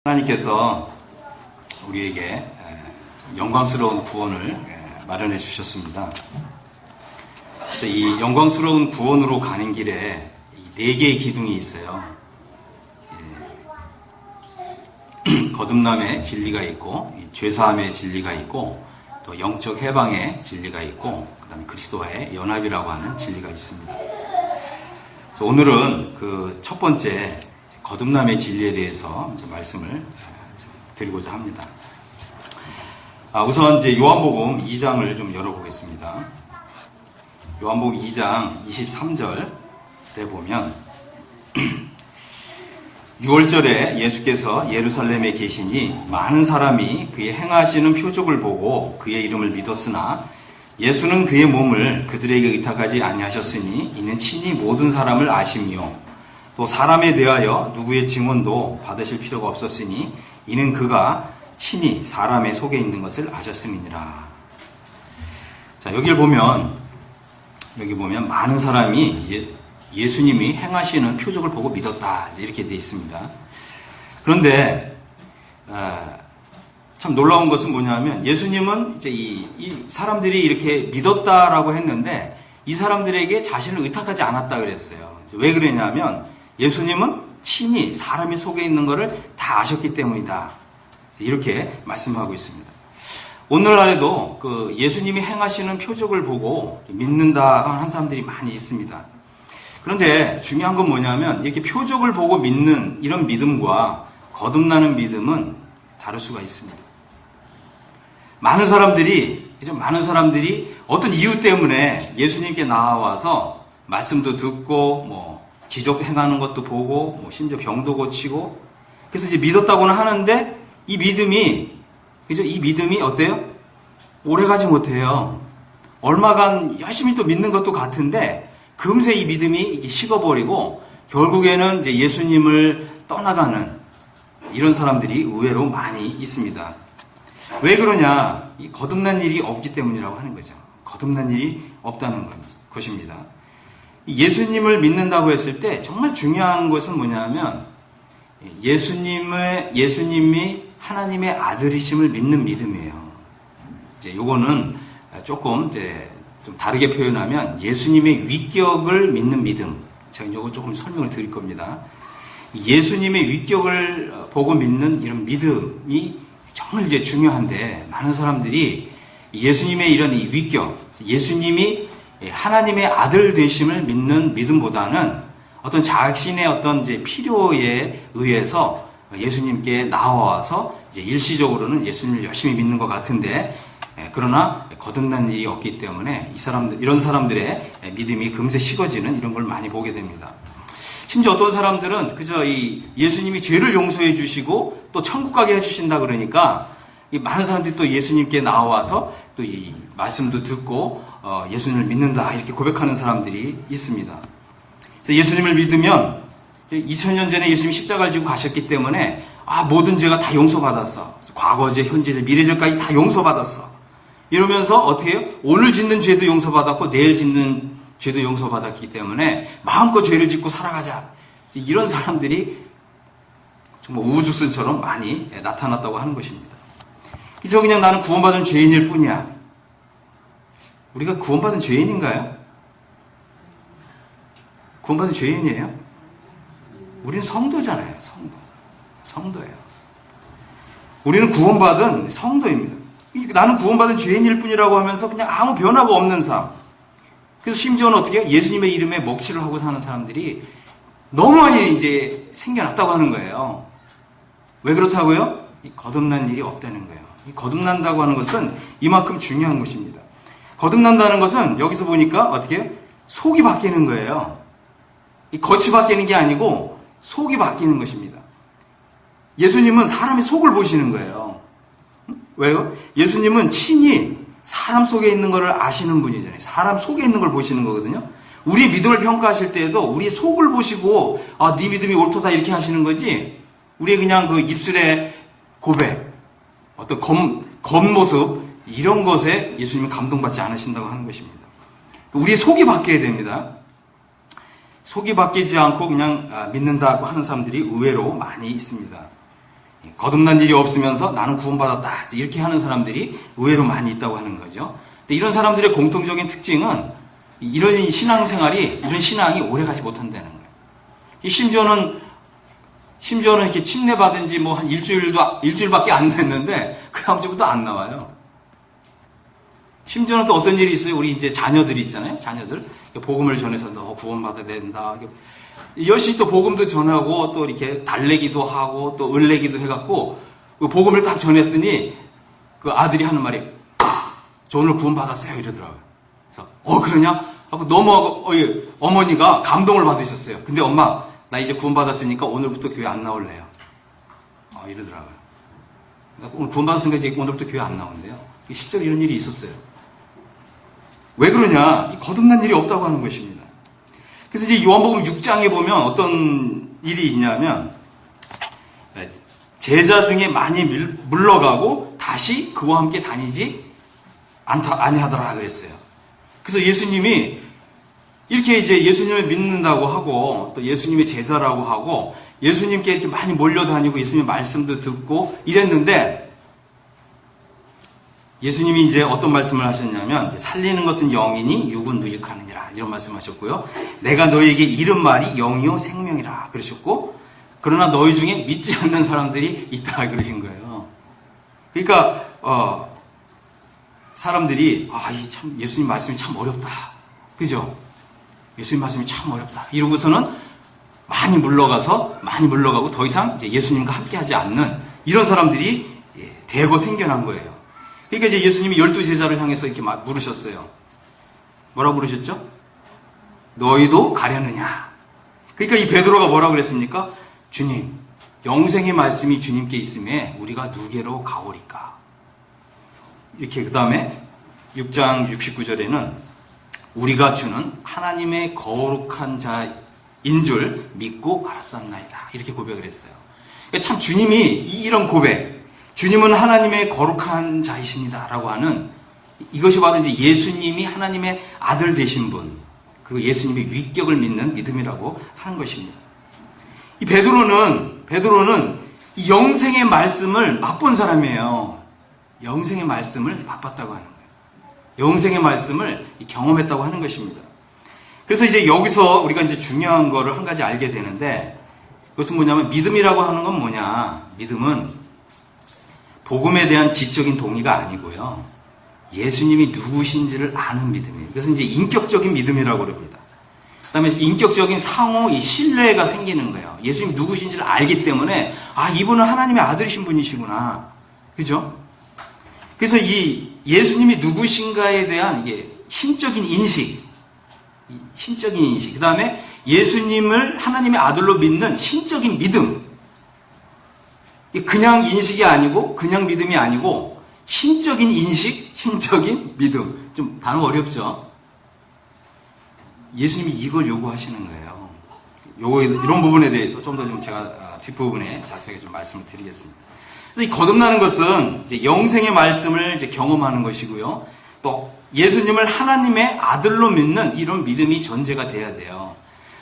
하나님께서 우리에게 영광스러운 구원을 마련해 주셨습니다. 그래서 이 영광스러운 구원으로 가는 길에 4개의 기둥이 있어요. 거듭남의 진리가 있고, 죄사함의 진리가 있고, 또 영적 해방의 진리가 있고, 그 다음에 그리스도와의 연합이라고 하는 진리가 있습니다. 그래서 오늘은 그 첫 번째 거듭남의 진리에 대해서 말씀을 드리고자 합니다. 우선 이제 요한복음 2장을 좀 열어보겠습니다. 요한복음 2장 23절에 보면 6월절에 예수께서 예루살렘에 계시니 많은 사람이 그의 행하시는 표적을 보고 그의 이름을 믿었으나 예수는 그의 몸을 그들에게 의탁하지 아니하셨으니 이는 친히 모든 사람을 아심이요 또 사람에 대하여 누구의 증언도 받으실 필요가 없었으니 이는 그가 친히 사람의 속에 있는 것을 아셨음이니라. 자, 여기 보면 많은 사람이 예수님이 행하시는 표적을 보고 믿었다 이렇게 되어 있습니다. 그런데 참 놀라운 것은 뭐냐면 예수님은 이제 이 사람들이 이렇게 믿었다라고 했는데 이 사람들에게 자신을 의탁하지 않았다 그랬어요. 왜 그러냐면 예수님은 친히 사람의 속에 있는 것을 다 아셨기 때문이다. 이렇게 말씀하고 있습니다. 오늘날에도 그 예수님이 행하시는 표적을 보고 믿는다 하는 사람들이 많이 있습니다. 그런데 중요한 건 뭐냐면 이렇게 표적을 보고 믿는 이런 믿음과 거듭나는 믿음은 다를 수가 있습니다. 많은 사람들이 어떤 이유 때문에 예수님께 나와서 말씀도 듣고 기적 행하는 것도 보고 심지어 병도 고치고 그래서 이제 믿었다고는 하는데 이 믿음이 어때요? 오래가지 못해요. 얼마간 열심히 또 믿는 것도 같은데 금세 이 믿음이 식어버리고 결국에는 이제 예수님을 떠나가는 이런 사람들이 의외로 많이 있습니다. 왜 그러냐? 이 거듭난 일이 없기 때문이라고 하는 거죠. 거듭난 일이 없다는 것입니다. 예수님을 믿는다고 했을 때 정말 중요한 것은 뭐냐면 예수님이 하나님의 아들이심을 믿는 믿음이에요. 이제 요거는 조금 좀 다르게 표현하면 예수님의 위격을 믿는 믿음. 제가 요거 조금 설명을 드릴 겁니다. 예수님의 위격을 보고 믿는 이런 믿음이 정말 이제 중요한데 많은 사람들이 예수님의 이런 이 위격, 예수님이 하나님의 아들 되심을 믿는 믿음보다는 어떤 자신의 어떤 이제 필요에 의해서 예수님께 나와서 이제 일시적으로는 예수님을 열심히 믿는 것 같은데 그러나 거듭난 일이 없기 때문에 이런 사람들의 믿음이 금세 식어지는 이런 걸 많이 보게 됩니다. 심지어 어떤 사람들은 그저 이 예수님이 죄를 용서해 주시고 또 천국 가게 해주신다 그러니까 이 많은 사람들이 또 예수님께 나와서 또 이 말씀도 듣고 예수님을 믿는다 이렇게 고백하는 사람들이 있습니다. 그래서 예수님을 믿으면 2000년 전에 예수님이 십자가를 지고 가셨기 때문에 모든 죄가 다 용서받았어. 과거죄, 현재죄, 미래죄까지 다 용서받았어. 이러면서 어떻게 해요? 오늘 짓는 죄도 용서받았고 내일 짓는 죄도 용서받았기 때문에 마음껏 죄를 짓고 살아가자. 이런 사람들이 정말 우후죽순처럼 많이 나타났다고 하는 것입니다. 그저 그냥 나는 구원받은 죄인일 뿐이야. 우리가 구원받은 죄인인가요? 구원받은 죄인이에요? 우리는 성도잖아요. 성도예요. 우리는 구원받은 성도입니다. 나는 구원받은 죄인일 뿐이라고 하면서 그냥 아무 변화가 없는 삶. 그래서 심지어는 어떻게 해요? 예수님의 이름에 먹칠을 하고 사는 사람들이 너무 많이 이제 생겨났다고 하는 거예요. 왜 그렇다고요? 거듭난 일이 없다는 거예요. 거듭난다고 하는 것은 이만큼 중요한 것입니다. 거듭난다는 것은 여기서 보니까 어떻게 해요? 속이 바뀌는 거예요. 겉이 바뀌는 게 아니고 속이 바뀌는 것입니다. 예수님은 사람의 속을 보시는 거예요. 왜요? 예수님은 친히 사람 속에 있는 것을 아시는 분이잖아요. 사람 속에 있는 걸 보시는 거거든요. 우리 믿음을 평가하실 때에도 우리 속을 보시고 네 믿음이 옳도다 이렇게 하시는 거지 우리의 그냥 그 입술의 고백 어떤 겉모습 이런 것에 예수님은 감동받지 않으신다고 하는 것입니다. 우리의 속이 바뀌어야 됩니다. 속이 바뀌지 않고 그냥 믿는다고 하는 사람들이 의외로 많이 있습니다. 거듭난 일이 없으면서 나는 구원받았다. 이렇게 하는 사람들이 의외로 많이 있다고 하는 거죠. 근데 이런 사람들의 공통적인 특징은 이런 신앙생활이, 이런 신앙이 오래가지 못한다는 거예요. 심지어는 이렇게 침례받은 지 뭐 한 일주일밖에 안 됐는데, 그 다음 주부터 안 나와요. 심지어는 또 어떤 일이 있어요? 우리 이제 자녀들이 있잖아요. 자녀들. 복음을 전해서 너 구원받아야 된다. 열심히 또 복음도 전하고, 또 이렇게 달래기도 하고, 또 을래기도 해갖고, 그 복음을 딱 전했더니, 그 아들이 하는 말이, 저 오늘 구원받았어요. 이러더라고요. 그래서, 그러냐? 하고 넘어가고, 어머니가 감동을 받으셨어요. 근데 엄마, 나 이제 구원받았으니까 오늘부터 교회 안 나올래요. 이러더라고요. 오늘 구원받았으니까 이제 오늘부터 교회 안 나온대요. 실제로 이런 일이 있었어요. 왜 그러냐? 거듭난 일이 없다고 하는 것입니다. 그래서 이제 요한복음 6장에 보면 어떤 일이 있냐면, 제자 중에 많이 물러가고 다시 그와 함께 다니지 아니하더라 그랬어요. 그래서 예수님이 이렇게 이제 예수님을 믿는다고 하고, 또 예수님의 제자라고 하고, 예수님께 이렇게 많이 몰려다니고 예수님의 말씀도 듣고 이랬는데, 예수님이 이제 어떤 말씀을 하셨냐면, 이제 살리는 것은 영이니 육은 무익하느니라, 이런 말씀하셨고요. 내가 너에게 이른 말이 영이요 생명이라 그러셨고, 그러나 너희 중에 믿지 않는 사람들이 있다 그러신 거예요. 그러니까 사람들이 참 예수님 말씀이 참 어렵다, 그죠? 예수님 말씀이 참 어렵다 이러고서는 많이 물러가고 더 이상 이제 예수님과 함께하지 않는 이런 사람들이 대거 생겨난 거예요. 그러니까 이제 예수님이 12제자를 향해서 이렇게 물으셨어요. 뭐라고 물으셨죠? 너희도 가려느냐? 그러니까 이 베드로가 뭐라고 그랬습니까? 주님, 영생의 말씀이 주님께 있음에 우리가 누게로 가오리까? 이렇게 그 다음에 6장 69절에는 우리가 주는 하나님의 거룩한 자인 줄 믿고 알았었나이다, 이렇게 고백을 했어요. 그러니까 참 주님이 이런 고백, 주님은 하나님의 거룩한 자이십니다 라고 하는, 이것이 바로 이제 예수님이 하나님의 아들 되신 분, 그리고 예수님의 위격을 믿는 믿음이라고 하는 것입니다. 이 베드로는 이 영생의 말씀을 맛본 사람이에요. 영생의 말씀을 맛봤다고 하는 거예요. 영생의 말씀을 경험했다고 하는 것입니다. 그래서 이제 여기서 우리가 이제 중요한 거를 한 가지 알게 되는데, 그것은 뭐냐면, 믿음이라고 하는 건 뭐냐? 믿음은 복음에 대한 지적인 동의가 아니고요, 예수님이 누구신지를 아는 믿음이에요. 그래서 이제 인격적인 믿음이라고 그럽니다. 그 다음에 인격적인 상호 이 신뢰가 생기는 거예요. 예수님이 누구신지를 알기 때문에, 이분은 하나님의 아들이신 분이시구나, 그죠? 그래서 이 예수님이 누구신가에 대한 이게 신적인 인식, 그 다음에 예수님을 하나님의 아들로 믿는 신적인 믿음, 그냥 인식이 아니고, 그냥 믿음이 아니고, 신적인 인식, 신적인 믿음. 좀 단어 어렵죠? 예수님이 이걸 요구하시는 거예요. 이런 부분에 대해서 좀 더 제가 뒷부분에 자세하게 좀 말씀을 드리겠습니다. 그래서 이 거듭나는 것은 이제 영생의 말씀을 이제 경험하는 것이고요, 또 예수님을 하나님의 아들로 믿는 이런 믿음이 전제가 돼야 돼요.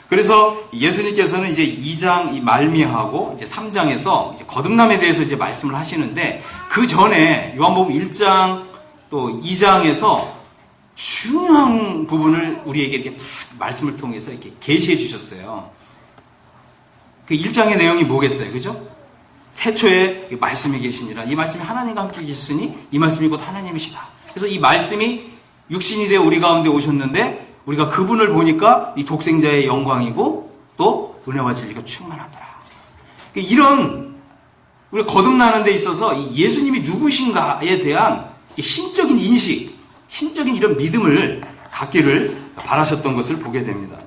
그래서 예수님께서는 이제 2장 말미하고 이제 3장에서 이제 거듭남에 대해서 이제 말씀을 하시는데, 그 전에 요한복음 1장 또 2장에서 중요한 부분을 우리에게 이렇게 딱 말씀을 통해서 이렇게 계시해 주셨어요. 그 1장의 내용이 뭐겠어요, 그죠? 태초에 말씀이 계시니라. 이 말씀이 하나님과 함께 계시으니 이 말씀이 곧 하나님이시다. 그래서 이 말씀이 육신이 되어 우리 가운데 오셨는데, 우리가 그분을 보니까 이 독생자의 영광이고 또 은혜와 진리가 충만하더라. 이런 우리가 거듭나는 데 있어서 이 예수님이 누구신가에 대한 신적인 인식, 신적인 이런 믿음을 갖기를 바라셨던 것을 보게 됩니다.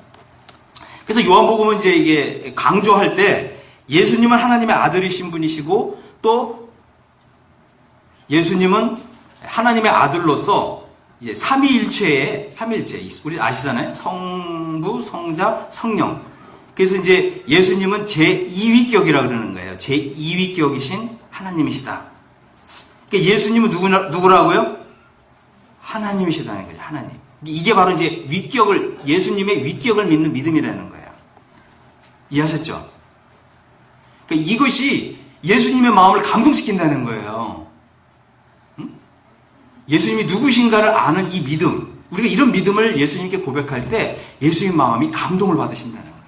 그래서 요한복음은 이제 이게 강조할 때 예수님은 하나님의 아들이신 분이시고, 또 예수님은 하나님의 아들로서 이제 삼위일체, 우리 아시잖아요? 성부, 성자, 성령. 그래서 이제 예수님은 제2위격이라고 그러는 거예요. 제2위격이신 하나님이시다. 그러니까 예수님은 누구라고요? 하나님이시다는 거죠. 하나님. 이게 바로 이제 예수님의 위격을 믿는 믿음이라는 거예요. 이해하셨죠? 그러니까 이것이 예수님의 마음을 감동시킨다는 거예요. 예수님이 누구신가를 아는 이 믿음, 우리가 이런 믿음을 예수님께 고백할 때 예수님 마음이 감동을 받으신다는 거예요.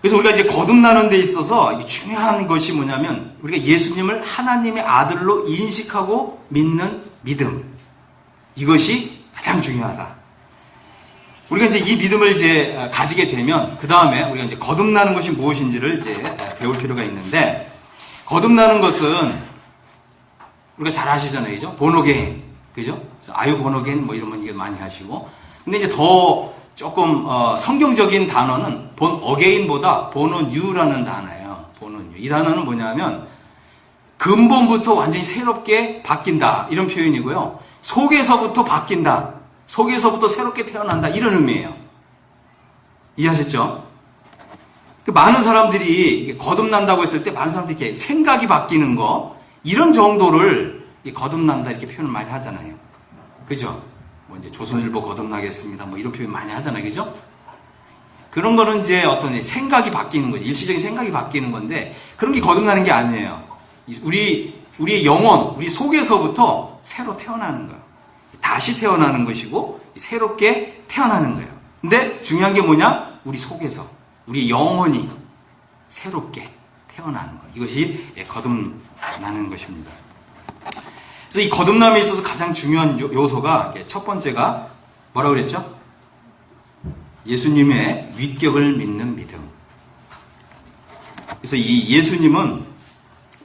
그래서 우리가 이제 거듭나는 데 있어서 중요한 것이 뭐냐면 우리가 예수님을 하나님의 아들로 인식하고 믿는 믿음, 이것이 가장 중요하다. 우리가 이제 이 믿음을 이제 가지게 되면 그 다음에 우리가 이제 거듭나는 것이 무엇인지를 이제 배울 필요가 있는데, 거듭나는 것은 우리가 잘 아시잖아요, 그죠? 본어게인, 그죠? 아유 본어게인 뭐 이런 분 이게 많이 하시고, 근데 이제 더 조금 성경적인 단어는 본 어게인보다 본어 뉴라는 단어예요. 본어 뉴. 이 단어는 뭐냐면 근본부터 완전히 새롭게 바뀐다 이런 표현이고요. 속에서부터 바뀐다, 속에서부터 새롭게 태어난다 이런 의미예요. 이해하셨죠? 많은 사람들이 거듭난다고 했을 때 많은 사람들이 이렇게 생각이 바뀌는 거 이런 정도를 거듭난다 이렇게 표현을 많이 하잖아요. 그죠? 뭐 이제 조선일보 거듭나겠습니다. 뭐 이런 표현 많이 하잖아요. 그죠? 그런 거는 이제 어떤 생각이 바뀌는 거죠. 일시적인 생각이 바뀌는 건데 그런 게 거듭나는 게 아니에요. 우리의 영혼, 우리 속에서부터 새로 태어나는 거예요. 다시 태어나는 것이고 새롭게 태어나는 거예요. 근데 중요한 게 뭐냐? 우리 속에서 우리 영혼이 새롭게 태어나는 것. 이것이 거듭나는 것입니다. 그래서 이 거듭남에 있어서 가장 중요한 요소가 첫 번째가 뭐라고 그랬죠? 예수님의 위격을 믿는 믿음. 그래서 이 예수님은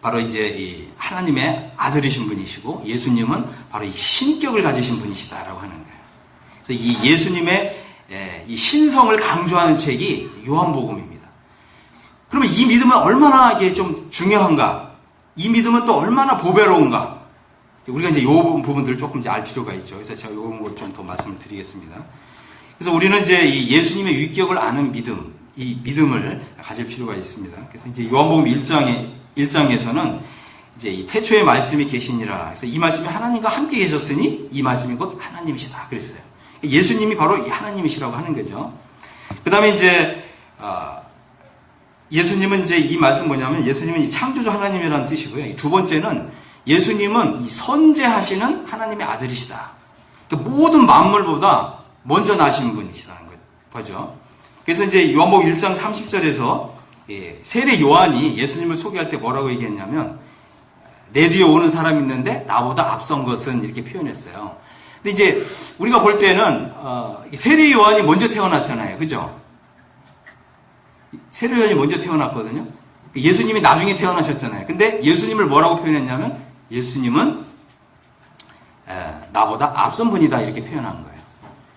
바로 이제 이 하나님의 아들이신 분이시고 예수님은 바로 이 신격을 가지신 분이시다라고 하는 거예요. 그래서 이 예수님의 이 신성을 강조하는 책이 요한복음입니다. 그러면 이 믿음은 얼마나 이게 좀 중요한가? 이 믿음은 또 얼마나 보배로운가? 우리가 이제 이 부분들을 조금 이제 알 필요가 있죠. 그래서 제가 이런 걸 좀 더 말씀을 드리겠습니다. 그래서 우리는 이제 이 예수님의 위격을 아는 믿음, 이 믿음을 가질 필요가 있습니다. 그래서 이제 요한복음 1장에서는 이제 이 태초에 말씀이 계시니라. 그래서 이 말씀이 하나님과 함께 계셨으니 이 말씀이 곧 하나님이시다. 그랬어요. 예수님이 바로 이 하나님이시라고 하는 거죠. 그 다음에 이제, 예수님은 이제 이 말씀 뭐냐면 예수님은 이 창조주 하나님이라는 뜻이고요. 두 번째는 예수님은 이 선재하시는 하나님의 아들이시다. 그러니까 모든 만물보다 먼저 나신 분이시다는 거죠. 그래서 이제 요한복음 1장 30절에서 세례 요한이 예수님을 소개할 때 뭐라고 얘기했냐면 내 뒤에 오는 사람이 있는데 나보다 앞선 것은 이렇게 표현했어요. 근데 이제 우리가 볼 때는 세례 요한이 먼저 태어났잖아요. 그죠? 세례 요한이 먼저 태어났거든요. 예수님이 나중에 태어나셨잖아요. 근데 예수님을 뭐라고 표현했냐면 예수님은 나보다 앞선 분이다 이렇게 표현한 거예요.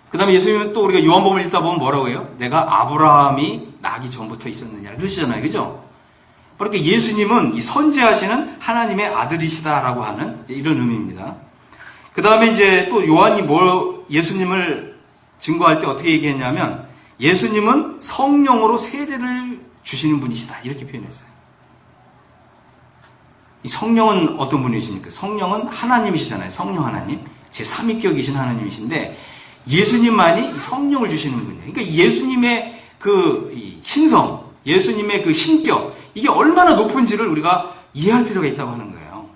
그 다음에 예수님은 또 우리가 요한복음을 읽다 보면 뭐라고 해요? 내가 아브라함이 나기 전부터 있었느냐 그러시잖아요. 그죠? 그러니까 예수님은 이 선재하시는 하나님의 아들이시다라고 하는 이런 의미입니다. 그 다음에 이제 또 요한이 예수님을 증거할 때 어떻게 얘기했냐면 예수님은 성령으로 세례를 주시는 분이시다 이렇게 표현했어요. 이 성령은 어떤 분이십니까? 성령은 하나님이시잖아요. 성령 하나님. 제3위격이신 하나님이신데 예수님만이 성령을 주시는 분이에요. 그러니까 예수님의 그 신성, 예수님의 그 신격, 이게 얼마나 높은지를 우리가 이해할 필요가 있다고 하는 거예요.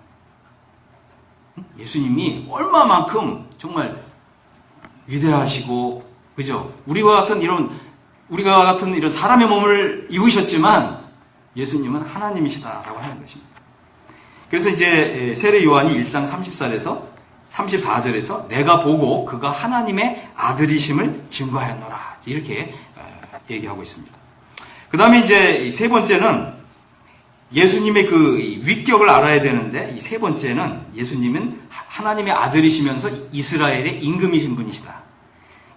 예수님이 얼마만큼 정말 위대하시고, 그죠? 우리가 같은 이런 사람의 몸을 입으셨지만 예수님은 하나님이시다라고 하는 것입니다. 그래서 이제 세례 요한이 1장 34절에서 내가 보고 그가 하나님의 아들이심을 증거하였노라 이렇게 얘기하고 있습니다. 그 다음에 이제 세 번째는 예수님의 그 위격을 알아야 되는데 이 세 번째는 예수님은 하나님의 아들이시면서 이스라엘의 임금이신 분이시다.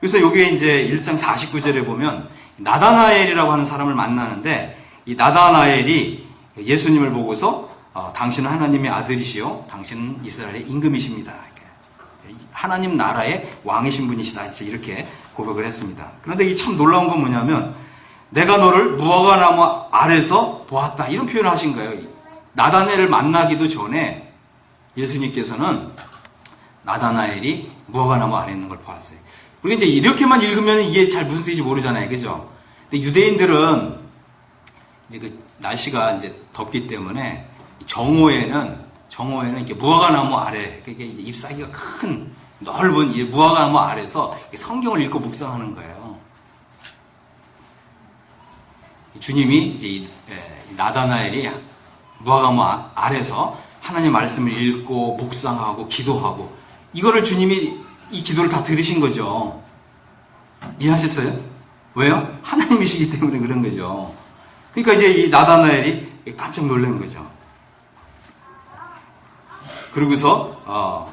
그래서 여기에 이제 1장 49절에 보면 나다나엘이라고 하는 사람을 만나는데 이 나다나엘이 예수님을 보고서 당신은 하나님의 아들이시요 당신은 이스라엘의 임금이십니다. 하나님 나라의 왕이신 분이시다. 이렇게 고백을 했습니다. 그런데 이 참 놀라운 건 뭐냐면 내가 너를 무화과나무 아래서 보았다. 이런 표현을 하신 거예요. 나다나엘을 만나기도 전에 예수님께서는 나다나엘이 무화과나무 아래에 있는 걸 보았어요. 우리가 이제 이렇게만 읽으면 이게 잘 무슨 뜻인지 모르잖아요. 그죠? 근데 유대인들은 이제 날씨가 이제 덥기 때문에 정오에는 이렇게 무화과나무 아래, 그게 이제 잎사귀가 큰 넓은 이제 무화과나무 아래서 성경을 읽고 묵상하는 거예요. 주님이 이제 이 나다나엘이 무화과나무 아래서 하나님 말씀을 읽고 묵상하고 기도하고 이거를 주님이 이 기도를 다 들으신 거죠. 이해하셨어요? 왜요? 하나님이시기 때문에 그런 거죠. 그러니까 이제 이 나다나엘이 깜짝 놀란 거죠. 그러고서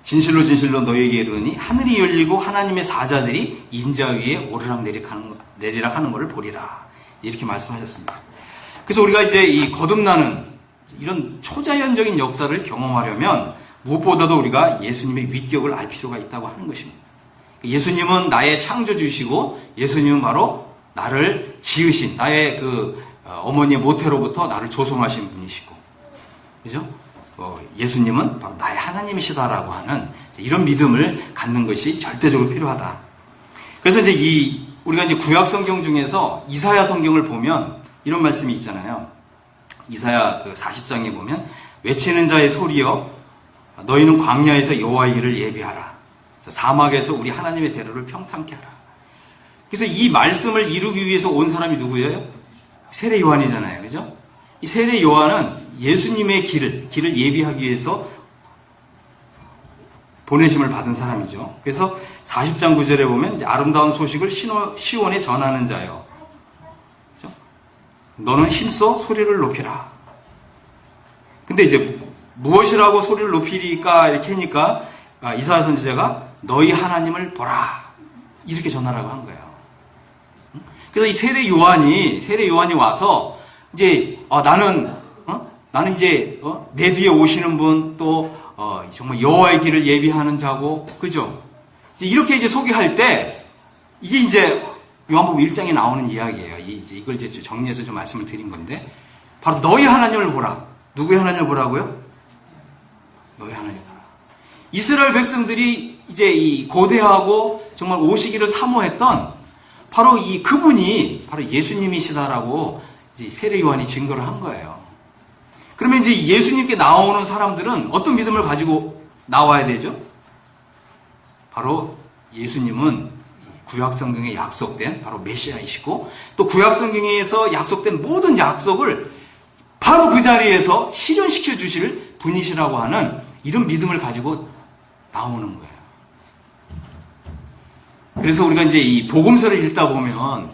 진실로 진실로 너희에게 이르노니 하늘이 열리고 하나님의 사자들이 인자 위에 오르락내리락 하는 것을 보리라. 이렇게 말씀하셨습니다. 그래서 우리가 이제 이 거듭나는 이런 초자연적인 역사를 경험하려면 무엇보다도 우리가 예수님의 위격을 알 필요가 있다고 하는 것입니다. 예수님은 나의 창조주시고 예수님은 바로 나를 지으신 나의 어머니의 모태로부터 나를 조성하신 분이시고, 그죠? 예수님은 바로 나의 하나님이시다라고 하는 이런 믿음을 갖는 것이 절대적으로 필요하다. 그래서 이제 우리가 이제 구약 성경 중에서 이사야 성경을 보면 이런 말씀이 있잖아요. 이사야 40장에 보면 외치는 자의 소리여 너희는 광야에서 여호와의 길을 예비하라. 사막에서 우리 하나님의 대로를 평탄케 하라. 그래서 이 말씀을 이루기 위해서 온 사람이 누구예요? 세례 요한이잖아요. 그죠? 이 세례 요한은 예수님의 길을 예비하기 위해서 보내심을 받은 사람이죠. 그래서 40장 9절에 보면 이제 아름다운 소식을 시온에 전하는 자요. 그죠? 너는 힘써 소리를 높이라. 근데 이제 무엇이라고 소리를 높이리까 이렇게 하니까 이사야 선지자가 너희 하나님을 보라 이렇게 전하라고 한 거예요. 그래서 이 세례 요한이 와서 이제 나는 이제 내 뒤에 오시는 분 또 정말 여호와의 길을 예비하는 자고, 그죠? 이렇게 이제 소개할 때 이게 이제 요한복음 1장에 나오는 이야기예요. 이걸 이제 정리해서 좀 말씀을 드린 건데 바로 너희 하나님을 보라. 누구의 하나님을 보라고요? 너희 하나님을 보라. 이스라엘 백성들이 이제 이 고대하고 정말 오시기를 사모했던 바로 그분이 바로 예수님이시다라고 이제 세례 요한이 증거를 한 거예요. 그러면 이제 예수님께 나오는 사람들은 어떤 믿음을 가지고 나와야 되죠? 바로 예수님은 구약 성경에 약속된 바로 메시아이시고 또 구약 성경에서 약속된 모든 약속을 바로 그 자리에서 실현시켜 주실 분이시라고 하는 이런 믿음을 가지고 나오는 거예요. 그래서 우리가 이제 이 복음서를 읽다 보면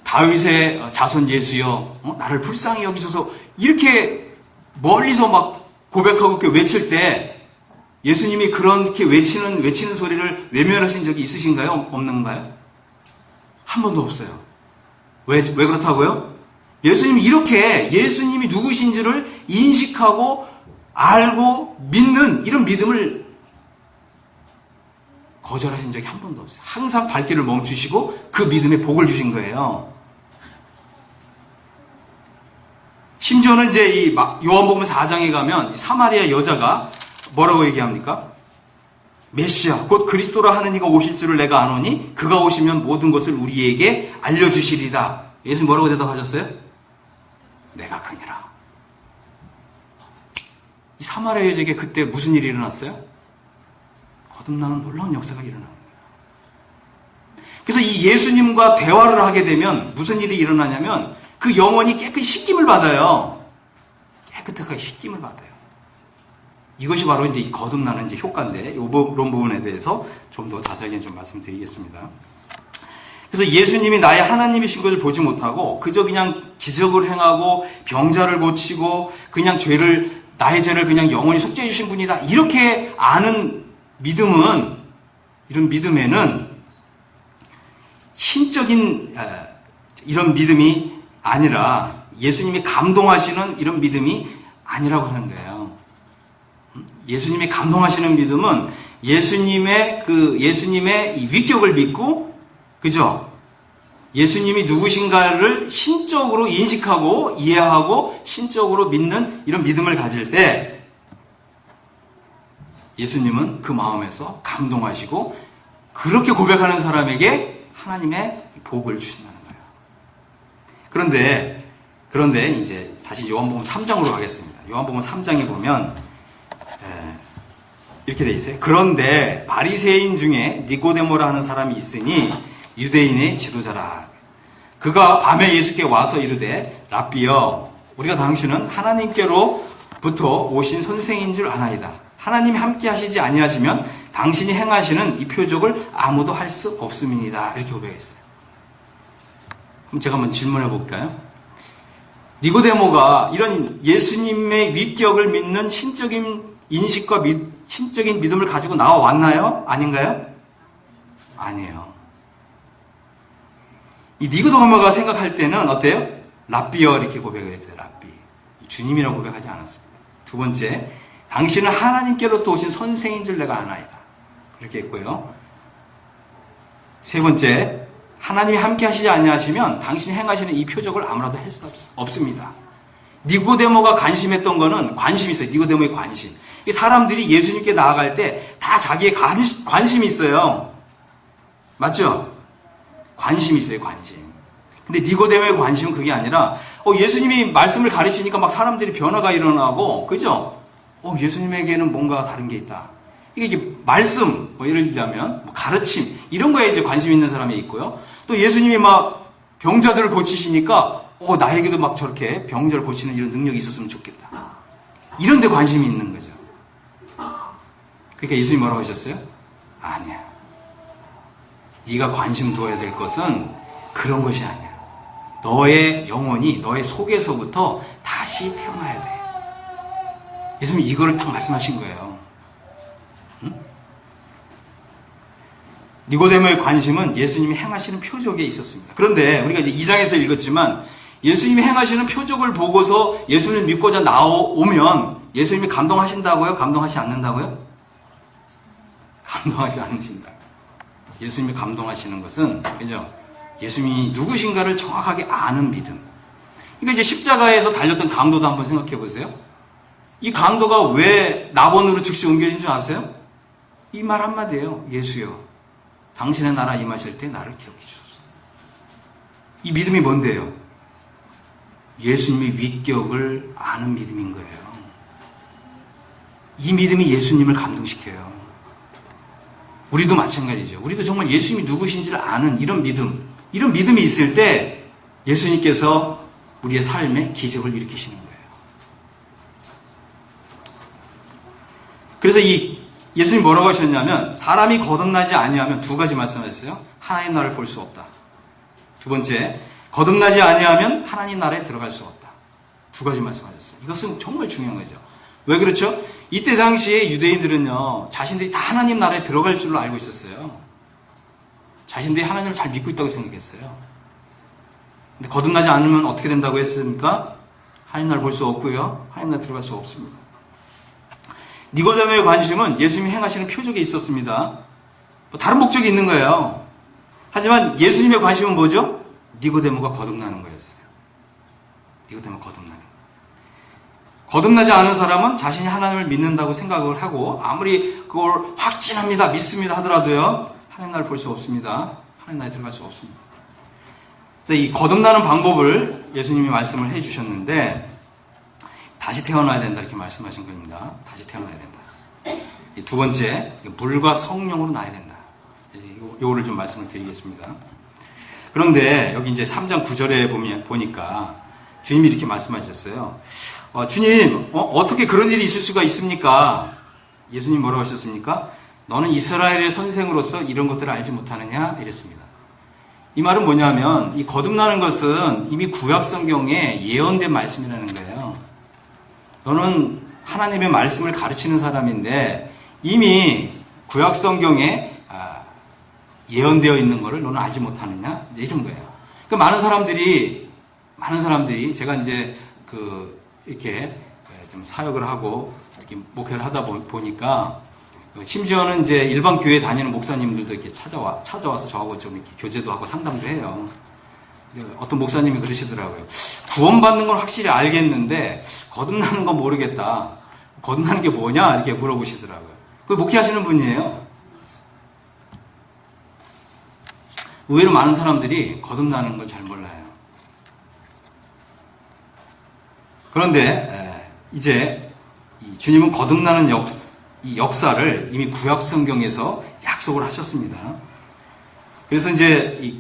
다윗의 자손 예수여 나를 불쌍히 여기소서 이렇게 멀리서 막 고백하고 이렇게 외칠 때 예수님이 그렇게 외치는 소리를 외면하신 적이 있으신가요? 없는가요? 한 번도 없어요. 왜 그렇다고요? 예수님이 이렇게 예수님이 누구신지를 인식하고 알고 믿는 이런 믿음을 거절하신 적이 한 번도 없어요. 항상 발길을 멈추시고 그 믿음에 복을 주신 거예요. 심지어는 이제 이 요한복음 4장에 가면 사마리아 여자가 뭐라고 얘기합니까? 메시아 곧 그리스도라 하는 이가 오실 줄을 내가 아노니 그가 오시면 모든 것을 우리에게 알려주시리다. 예수님 뭐라고 대답하셨어요? 내가 그니라. 이 사마리아 여자에게 그때 무슨 일이 일어났어요? 거듭나는 놀라운 역사가 일어나는 거예요. 그래서 이 예수님과 대화를 하게 되면 무슨 일이 일어나냐면 그 영혼이 깨끗이 씻김을 받아요. 깨끗하게 씻김을 받아요. 이것이 바로 이제 이 거듭나는 이제 효과인데, 이런 부분에 대해서 좀 더 자세하게 좀 말씀드리겠습니다. 그래서 예수님이 나의 하나님이신 것을 보지 못하고, 그저 그냥 기적을 행하고, 병자를 고치고, 그냥 나의 죄를 그냥 영원히 속죄해 주신 분이다. 이렇게 아는 믿음은, 이런 믿음에는 신적인, 이런 믿음이 아니라 예수님이 감동하시는 이런 믿음이 아니라고 하는 거예요. 예수님이 감동하시는 믿음은 예수님의 이 위격을 믿고, 그죠? 예수님이 누구신가를 신적으로 인식하고 이해하고 신적으로 믿는 이런 믿음을 가질 때 예수님은 그 마음에서 감동하시고 그렇게 고백하는 사람에게 하나님의 복을 주신다는 거예요. 그런데 이제 다시 요한복음 3장으로 가겠습니다. 요한복음 3장에 보면 이렇게 돼 있어요. 그런데 바리새인 중에 니고데모라 하는 사람이 있으니 유대인의 지도자라. 그가 밤에 예수께 와서 이르되 랍비여 우리가 당신은 하나님께로부터 오신 선생인 줄 아나이다. 하나님이 함께 하시지 아니하시면 당신이 행하시는 이 표적을 아무도 할 수 없음이니이다. 이렇게 고백했어요. 그럼 제가 한번 질문해 볼까요? 니고데모가 이런 예수님의 위격을 믿는 신적인 인식과 신적인 믿음을 가지고 나와왔나요? 아닌가요? 아니에요. 이 니고데모가 생각할 때는 어때요? 랍비여 이렇게 고백을 했어요. 랍비. 주님이라고 고백하지 않았습니다. 두 번째, 당신은 하나님께로부터 오신 선생인 줄 내가 아나이다. 그렇게 했고요. 세 번째, 하나님이 함께 하시지 아니하시면 당신이 행하시는 이 표적을 아무라도 할 수 없습니다. 니고데모가 관심했던 거는 관심이 있어요. 니고데모의 관심. 이 사람들이 예수님께 나아갈 때 다 자기의 관심이 있어요. 맞죠? 관심이 있어요. 관심. 근데 니고데모의 관심은 그게 아니라 예수님이 말씀을 가르치니까 막 사람들이 변화가 일어나고 그죠? 예수님에게는 뭔가 다른 게 있다. 이게 말씀, 예를 들자면 가르침 이런 거에 이제 관심 있는 사람이 있고요. 또 예수님이 막 병자들을 고치시니까 나에게도 막 저렇게 병자를 고치는 이런 능력이 있었으면 좋겠다. 이런 데 관심이 있는 거죠. 그러니까 예수님이 뭐라고 하셨어요? 아니야. 네가 관심 둬야 될 것은 그런 것이 아니야. 너의 영혼이 너의 속에서부터 다시 태어나야 돼. 예수님이 이거를 딱 말씀하신 거예요. 니고데모의 관심은 예수님이 행하시는 표적에 있었습니다. 그런데 우리가 이제 2장에서 읽었지만 예수님이 행하시는 표적을 보고서 예수님을 믿고자 나오면 예수님이 감동하신다고요? 감동하지 않는다고요? 감동하지 않으신다. 예수님이 감동하시는 것은 그죠? 예수님이 누구신가를 정확하게 아는 믿음. 그러니까 이제 십자가에서 달렸던 강도도 한번 생각해 보세요. 이 강도가 왜 나본으로 즉시 옮겨진 줄 아세요? 이 말 한마디예요. 예수여, 당신의 나라 임하실 때 나를 기억해 주소서. 이 믿음이 뭔데요? 예수님의 위격을 아는 믿음인 거예요. 이 믿음이 예수님을 감동시켜요. 우리도 마찬가지죠. 우리도 정말 예수님이 누구신지를 아는 이런 믿음이 있을 때 예수님께서 우리의 삶에 기적을 일으키시는 거예요. 그래서 예수님이 뭐라고 하셨냐면 사람이 거듭나지 아니하면 두 가지 말씀하셨어요. 하나님 나라를 볼 수 없다. 두 번째, 거듭나지 아니하면 하나님 나라에 들어갈 수 없다. 두 가지 말씀하셨어요. 이것은 정말 중요한 거죠. 왜 그렇죠? 이때 당시에 유대인들은요, 자신들이 다 하나님 나라에 들어갈 줄로 알고 있었어요. 자신들이 하나님을 잘 믿고 있다고 생각했어요. 근데 거듭나지 않으면 어떻게 된다고 했습니까? 하나님 나라를 볼 수 없고요. 하나님 나라에 들어갈 수 없습니다. 니고데모의 관심은 예수님이 행하시는 표적에 있었습니다. 다른 목적이 있는 거예요. 하지만 예수님의 관심은 뭐죠? 니고데모가 거듭나는 거였어요. 니고데모가 거듭나는 거예요. 거듭나지 않은 사람은 자신이 하나님을 믿는다고 생각을 하고 아무리 그걸 확신합니다, 믿습니다 하더라도요, 하나님 나라를 볼 수 없습니다. 하나님 나라에 들어갈 수 없습니다. 그래서 이 거듭나는 방법을 예수님이 말씀을 해주셨는데 다시 태어나야 된다 이렇게 말씀하신 겁니다. 다시 태어나야 된다. 두 번째, 물과 성령으로 나야 된다. 요거를 좀 말씀을 드리겠습니다. 그런데 여기 이제 3장 9절에 보니까 주님이 이렇게 말씀하셨어요. 주님, 어떻게 그런 일이 있을 수가 있습니까? 예수님 뭐라고 하셨습니까? 너는 이스라엘의 선생으로서 이런 것들을 알지 못하느냐? 이랬습니다. 이 말은 뭐냐면 이 거듭나는 것은 이미 구약 성경에 예언된 말씀이라는 거예요. 너는 하나님의 말씀을 가르치는 사람인데 이미 구약 성경에 예언되어 있는 것을 너는 알지 못하느냐? 이제 이런 거예요. 그러니까 많은 사람들이 제가 이제 이렇게 좀 사역을 하고 이렇게 목회를 하다 보니까 심지어는 이제 일반 교회 다니는 목사님들도 이렇게 찾아와서 저하고 좀 이렇게 교제도 하고 상담도 해요. 어떤 목사님이 그러시더라고요. 구원받는 건 확실히 알겠는데 거듭나는 건 모르겠다. 거듭나는 게 뭐냐? 이렇게 물어보시더라고요. 그 목회하시는 분이에요. 의외로 많은 사람들이 거듭나는 걸 잘 몰라요. 그런데 이제 주님은 거듭나는 이 역사를 이미 구약 성경에서 약속을 하셨습니다. 그래서 이제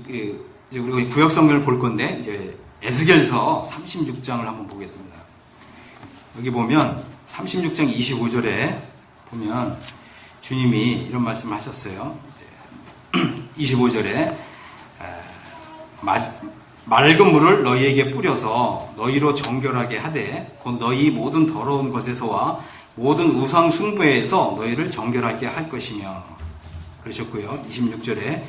우리가 구약 성경을 볼 건데 이제 에스겔서 36장을 한번 보겠습니다. 여기 보면 36장 25절에 보면 주님이 이런 말씀을 하셨어요. 25절에 맑은 물을 너희에게 뿌려서 너희로 정결하게 하되 곧 너희 모든 더러운 것에서와 모든 우상 숭배에서 너희를 정결하게 할 것이며 그러셨고요. 26절에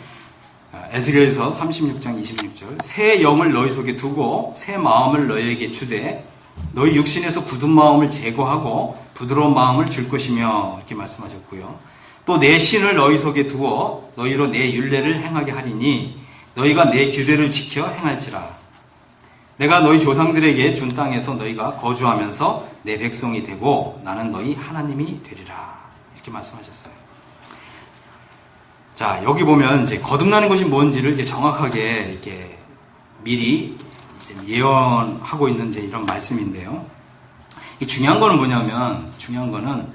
에스겔서 36장 26절 새 영을 너희 속에 두고 새 마음을 너희에게 주되 너희 육신에서 굳은 마음을 제거하고 부드러운 마음을 줄 것이며 이렇게 말씀하셨고요. 또 내 신을 너희 속에 두어 너희로 내 율례를 행하게 하리니 너희가 내 규례를 지켜 행할지라. 내가 너희 조상들에게 준 땅에서 너희가 거주하면서 내 백성이 되고 나는 너희 하나님이 되리라. 이렇게 말씀하셨어요. 자, 여기 보면 이제 거듭나는 것이 뭔지를 이제 정확하게 이렇게 미리 이제 예언하고 있는 이제 이런 말씀인데요. 중요한 거는 뭐냐면, 중요한 거는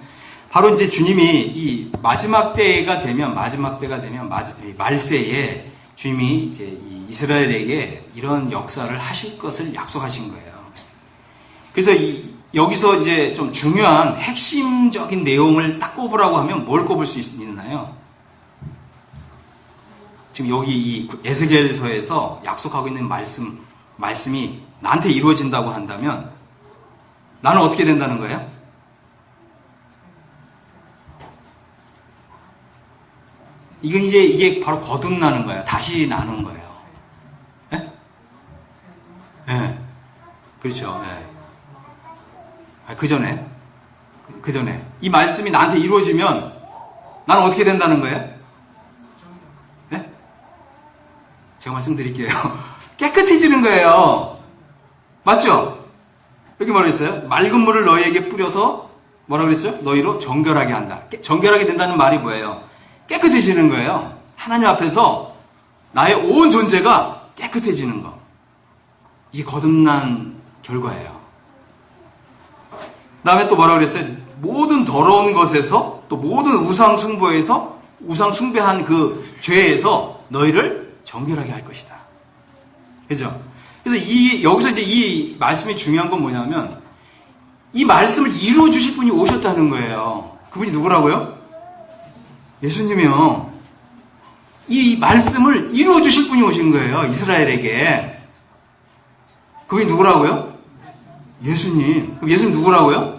바로 이제 주님이 이 마지막 때가 되면 말세에 주님이 이제 이 이스라엘에게 이런 역사를 하실 것을 약속하신 거예요. 그래서 여기서 이제 좀 중요한 핵심적인 내용을 딱 꼽으라고 하면 뭘 꼽을 수 있나요? 지금 여기 이 에스겔서에서 약속하고 있는 말씀이 나한테 이루어진다고 한다면 나는 어떻게 된다는 거예요? 이게 바로 거듭나는 거예요. 다시 나는 거예요. 예? 예. 그렇죠. 예. 그 전에 이 말씀이 나한테 이루어지면 나는 어떻게 된다는 거예요? 예? 제가 말씀드릴게요. 깨끗해지는 거예요. 맞죠? 여기 뭐라 그랬어요? 맑은 물을 너희에게 뿌려서 뭐라 그랬죠? 너희로 정결하게 한다. 정결하게 된다는 말이 뭐예요? 깨끗해지는 거예요. 하나님 앞에서 나의 온 존재가 깨끗해지는 거. 이게 거듭난 결과예요. 그 다음에 또 뭐라 그랬어요? 모든 더러운 것에서 또 모든 우상 숭배에서 우상 숭배한 그 죄에서 너희를 정결하게 할 것이다. 그죠? 그래서 여기서 이제 이 말씀이 중요한 건 뭐냐면 이 말씀을 이루어 주실 분이 오셨다는 거예요. 그분이 누구라고요? 예수님이요. 이 말씀을 이루어 주실 분이 오신 거예요. 이스라엘에게. 그분이 누구라고요? 예수님. 그럼 예수님 누구라고요?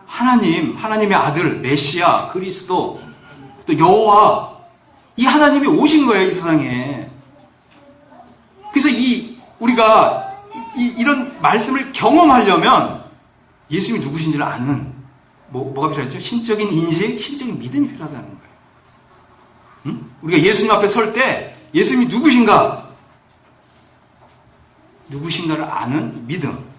하나님의 아들, 메시아, 그리스도, 또 여호와. 이 하나님이 오신 거예요, 이 세상에. 그래서 우리가 이런 말씀을 경험하려면 예수님이 누구신지를 아는 뭐가 필요하죠? 신적인 인식, 신적인 믿음이 필요하다는 거예요. 응? 우리가 예수님 앞에 설 때 예수님이 누구신가를 아는 믿음.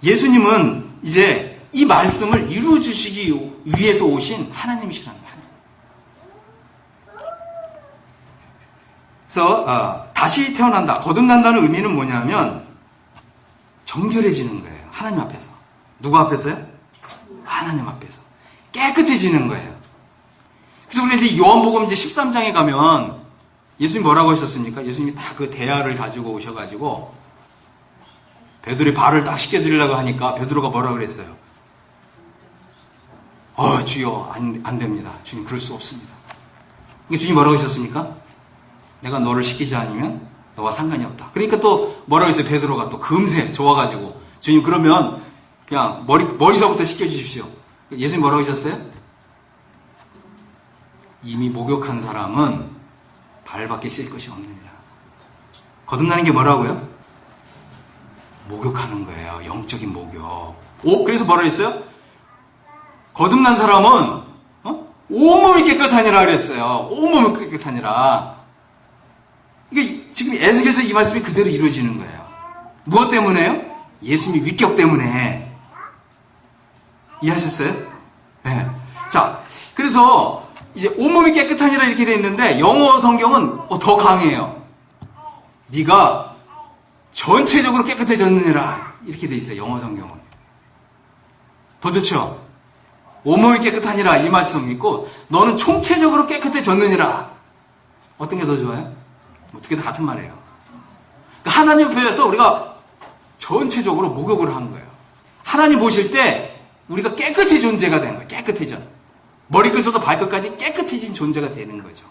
예수님은 이제 이 말씀을 이루어 주시기 위해서 오신 하나님이시라는 거예요. 그래서 다시 태어난다, 거듭난다는 의미는 뭐냐면 정결해지는 거예요. 하나님 앞에서. 누구 앞에서요? 하나님 앞에서 깨끗해지는 거예요. 그래서 우리 이제 요한복음 이제 13장에 가면 예수님 뭐라고 하셨습니까? 예수님이 다 그 대야를 가지고 오셔가지고 베드로의 발을 딱 씻겨주려고 하니까 베드로가 뭐라고 그랬어요? 주여 안 됩니다. 주님 그럴 수 없습니다. 그러니까 주님 뭐라고 하셨습니까? 내가 너를 시키지 않으면 너와 상관이 없다. 그러니까 또 뭐라고 했어요? 베드로가 또 금세 좋아가지고 주님 그러면 그냥 머리서부터 씻겨주십시오. 예수님 뭐라고 하셨어요? 이미 목욕한 사람은 발밖에 씻을 것이 없느니라. 거듭나는 게 뭐라고요? 목욕하는 거예요. 영적인 목욕. 그래서 뭐라고 했어요? 거듭난 사람은 온몸이 깨끗하니라 그랬어요. 온몸이 깨끗하니라. 이게 지금 에스겔서 이 말씀이 그대로 이루어지는 거예요. 무엇 때문에요? 예수님의 위격 때문에. 이해하셨어요? 네. 자, 그래서 이제 온몸이 깨끗하니라 이렇게 돼 있는데 영어 성경은 더 강해요. 네가 전체적으로 깨끗해졌느니라 이렇게 돼 있어요. 영어 성경은. 더 좋죠? 온몸이 깨끗하니라 이 말씀 있고 너는 총체적으로 깨끗해졌느니라. 어떤 게 더 좋아요? 어떻게 다 같은 말이에요. 그러니까 하나님 앞에서 우리가 전체적으로 목욕을 한 거예요. 하나님 보실 때 우리가 깨끗해진 존재가 되는 거예요. 깨끗해져. 머리끝부터 발끝까지 깨끗해진 존재가 되는 거죠.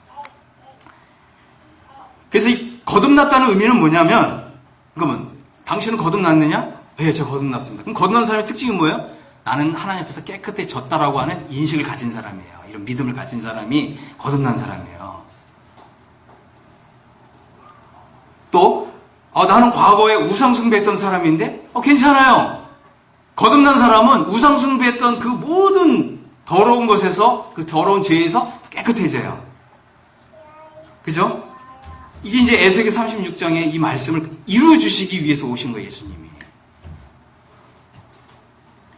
그래서 이 거듭났다는 의미는 뭐냐면, 그러면 당신은 거듭났느냐? 네, 제가 거듭났습니다. 그럼 거듭난 사람의 특징이 뭐예요? 나는 하나님 앞에서 깨끗해졌다라고 하는 인식을 가진 사람이에요. 이런 믿음을 가진 사람이 거듭난 사람이에요. 또 나는 과거에 우상숭배했던 사람인데 괜찮아요. 거듭난 사람은 우상숭배했던 그 모든 더러운 것에서, 그 더러운 죄에서 깨끗해져요. 그죠? 이게 이제 에스겔 36장의 이 말씀을 이루어주시기 위해서 오신 거예요, 예수님이.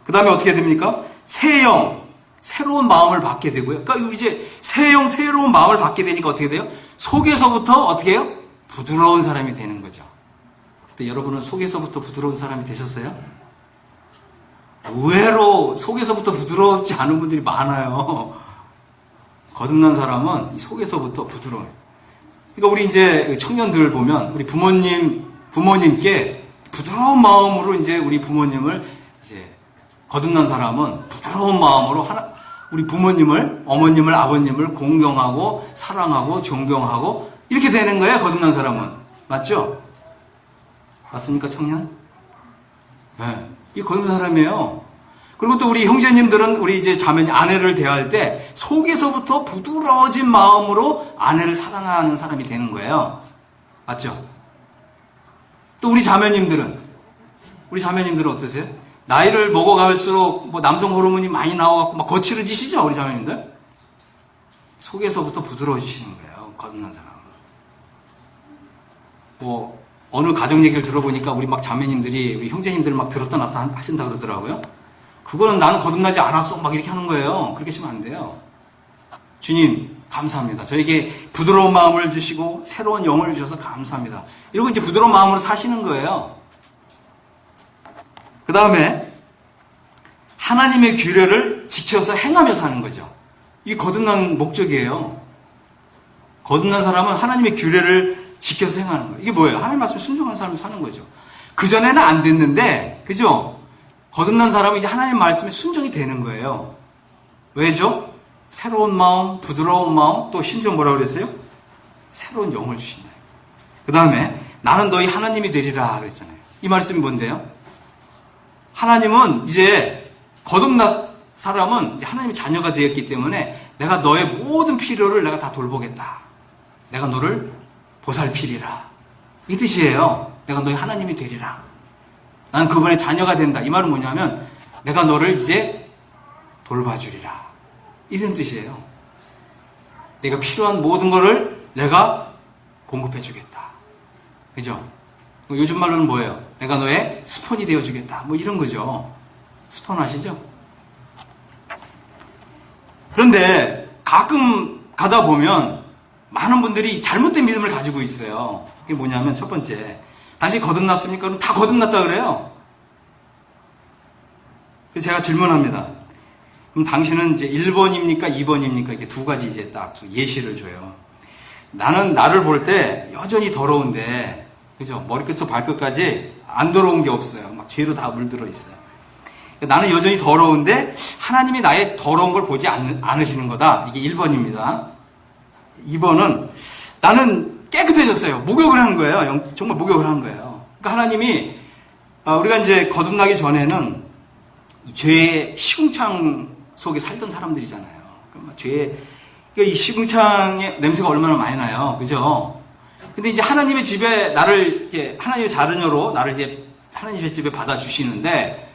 그 다음에 어떻게 됩니까? 새 영, 새로운 마음을 받게 되고요. 그러니까 이제 새 영, 새로운 마음을 받게 되니까 어떻게 돼요? 속에서부터 어떻게 해요? 부드러운 사람이 되는 거죠. 근데 여러분은 속에서부터 부드러운 사람이 되셨어요? 의외로 속에서부터 부드럽지 않은 분들이 많아요. 거듭난 사람은 속에서부터 부드러워요. 그러니까 우리 이제 청년들 보면 우리 부모님께 부드러운 마음으로 이제 우리 부모님을 이제 거듭난 사람은 부드러운 마음으로 우리 부모님을, 어머님을, 아버님을 공경하고 사랑하고 존경하고 이렇게 되는 거예요. 거듭난 사람은. 맞죠? 맞습니까, 청년? 네. 이 거듭난 사람이에요. 그리고 또 우리 형제님들은 우리 이제 아내를 대할 때 속에서부터 부드러워진 마음으로 아내를 사랑하는 사람이 되는 거예요. 맞죠? 또 우리 자매님들은 어떠세요? 나이를 먹어갈수록 뭐 남성 호르몬이 많이 나와갖고 막 거칠어지시죠? 우리 자매님들? 속에서부터 부드러워지시는 거예요. 거듭난 사람은. 뭐 어느 가정 얘기를 들어보니까 우리 막 자매님들이 우리 형제님들 막 들었다 놨다 하신다 그러더라고요. 그거는 나는 거듭나지 않았어 막 이렇게 하는 거예요. 그렇게 하시면 안 돼요. 주님 감사합니다. 저에게 부드러운 마음을 주시고 새로운 영을 주셔서 감사합니다. 이러고 이제 부드러운 마음으로 사시는 거예요. 그 다음에 하나님의 규례를 지켜서 행하며 사는 거죠. 이게 거듭난 목적이에요. 거듭난 사람은 하나님의 규례를 지켜서 행하는 거예요. 이게 뭐예요? 하나님 말씀에 순종하는 사람이 사는 거죠. 그전에는 안 됐는데, 그죠? 거듭난 사람은 이제 하나님 말씀에 순종이 되는 거예요. 왜죠? 새로운 마음, 부드러운 마음, 또 심지어 뭐라고 그랬어요? 새로운 영을 주신다. 그 다음에 나는 너희 하나님이 되리라 그랬잖아요. 이 말씀이 뭔데요? 하나님은 이제 거듭난 사람은 이제 하나님의 자녀가 되었기 때문에 내가 너의 모든 필요를 내가 다 돌보겠다. 내가 너를 보살피리라. 이 뜻이에요. 내가 너희 하나님이 되리라. 나는 그분의 자녀가 된다. 이 말은 뭐냐면 내가 너를 이제 돌봐주리라. 이런 뜻이에요. 내가 필요한 모든 거를 내가 공급해주겠다. 그죠? 요즘 말로는 뭐예요? 내가 너의 스폰이 되어주겠다. 뭐 이런 거죠. 스폰 아시죠? 그런데 가끔 가다 보면 많은 분들이 잘못된 믿음을 가지고 있어요. 그게 뭐냐면 첫 번째, 당신 거듭났습니까? 그럼 다 거듭났다 그래요. 그래서 제가 질문합니다. 그럼 당신은 이제 1번입니까? 2번입니까? 이렇게 두 가지 이제 딱 예시를 줘요. 나는 나를 볼 때 여전히 더러운데, 그죠? 머리끝부터 발끝까지 안 더러운 게 없어요. 막 죄로 다 물들어 있어요. 나는 여전히 더러운데 하나님이 나의 더러운 걸 보지 않으시는 거다. 이게 1번입니다. 2번은 나는 깨끗해졌어요. 목욕을 한 거예요. 정말 목욕을 한 거예요. 그러니까 하나님이 우리가 이제 거듭나기 전에는 죄의 시궁창 속에 살던 사람들이잖아요. 그러니까 이 시궁창의 냄새가 얼마나 많이 나요. 그죠? 근데 이제 하나님의 집에 나를 이렇게 하나님의 자녀로 나를 이제 하나님의 집에 받아주시는데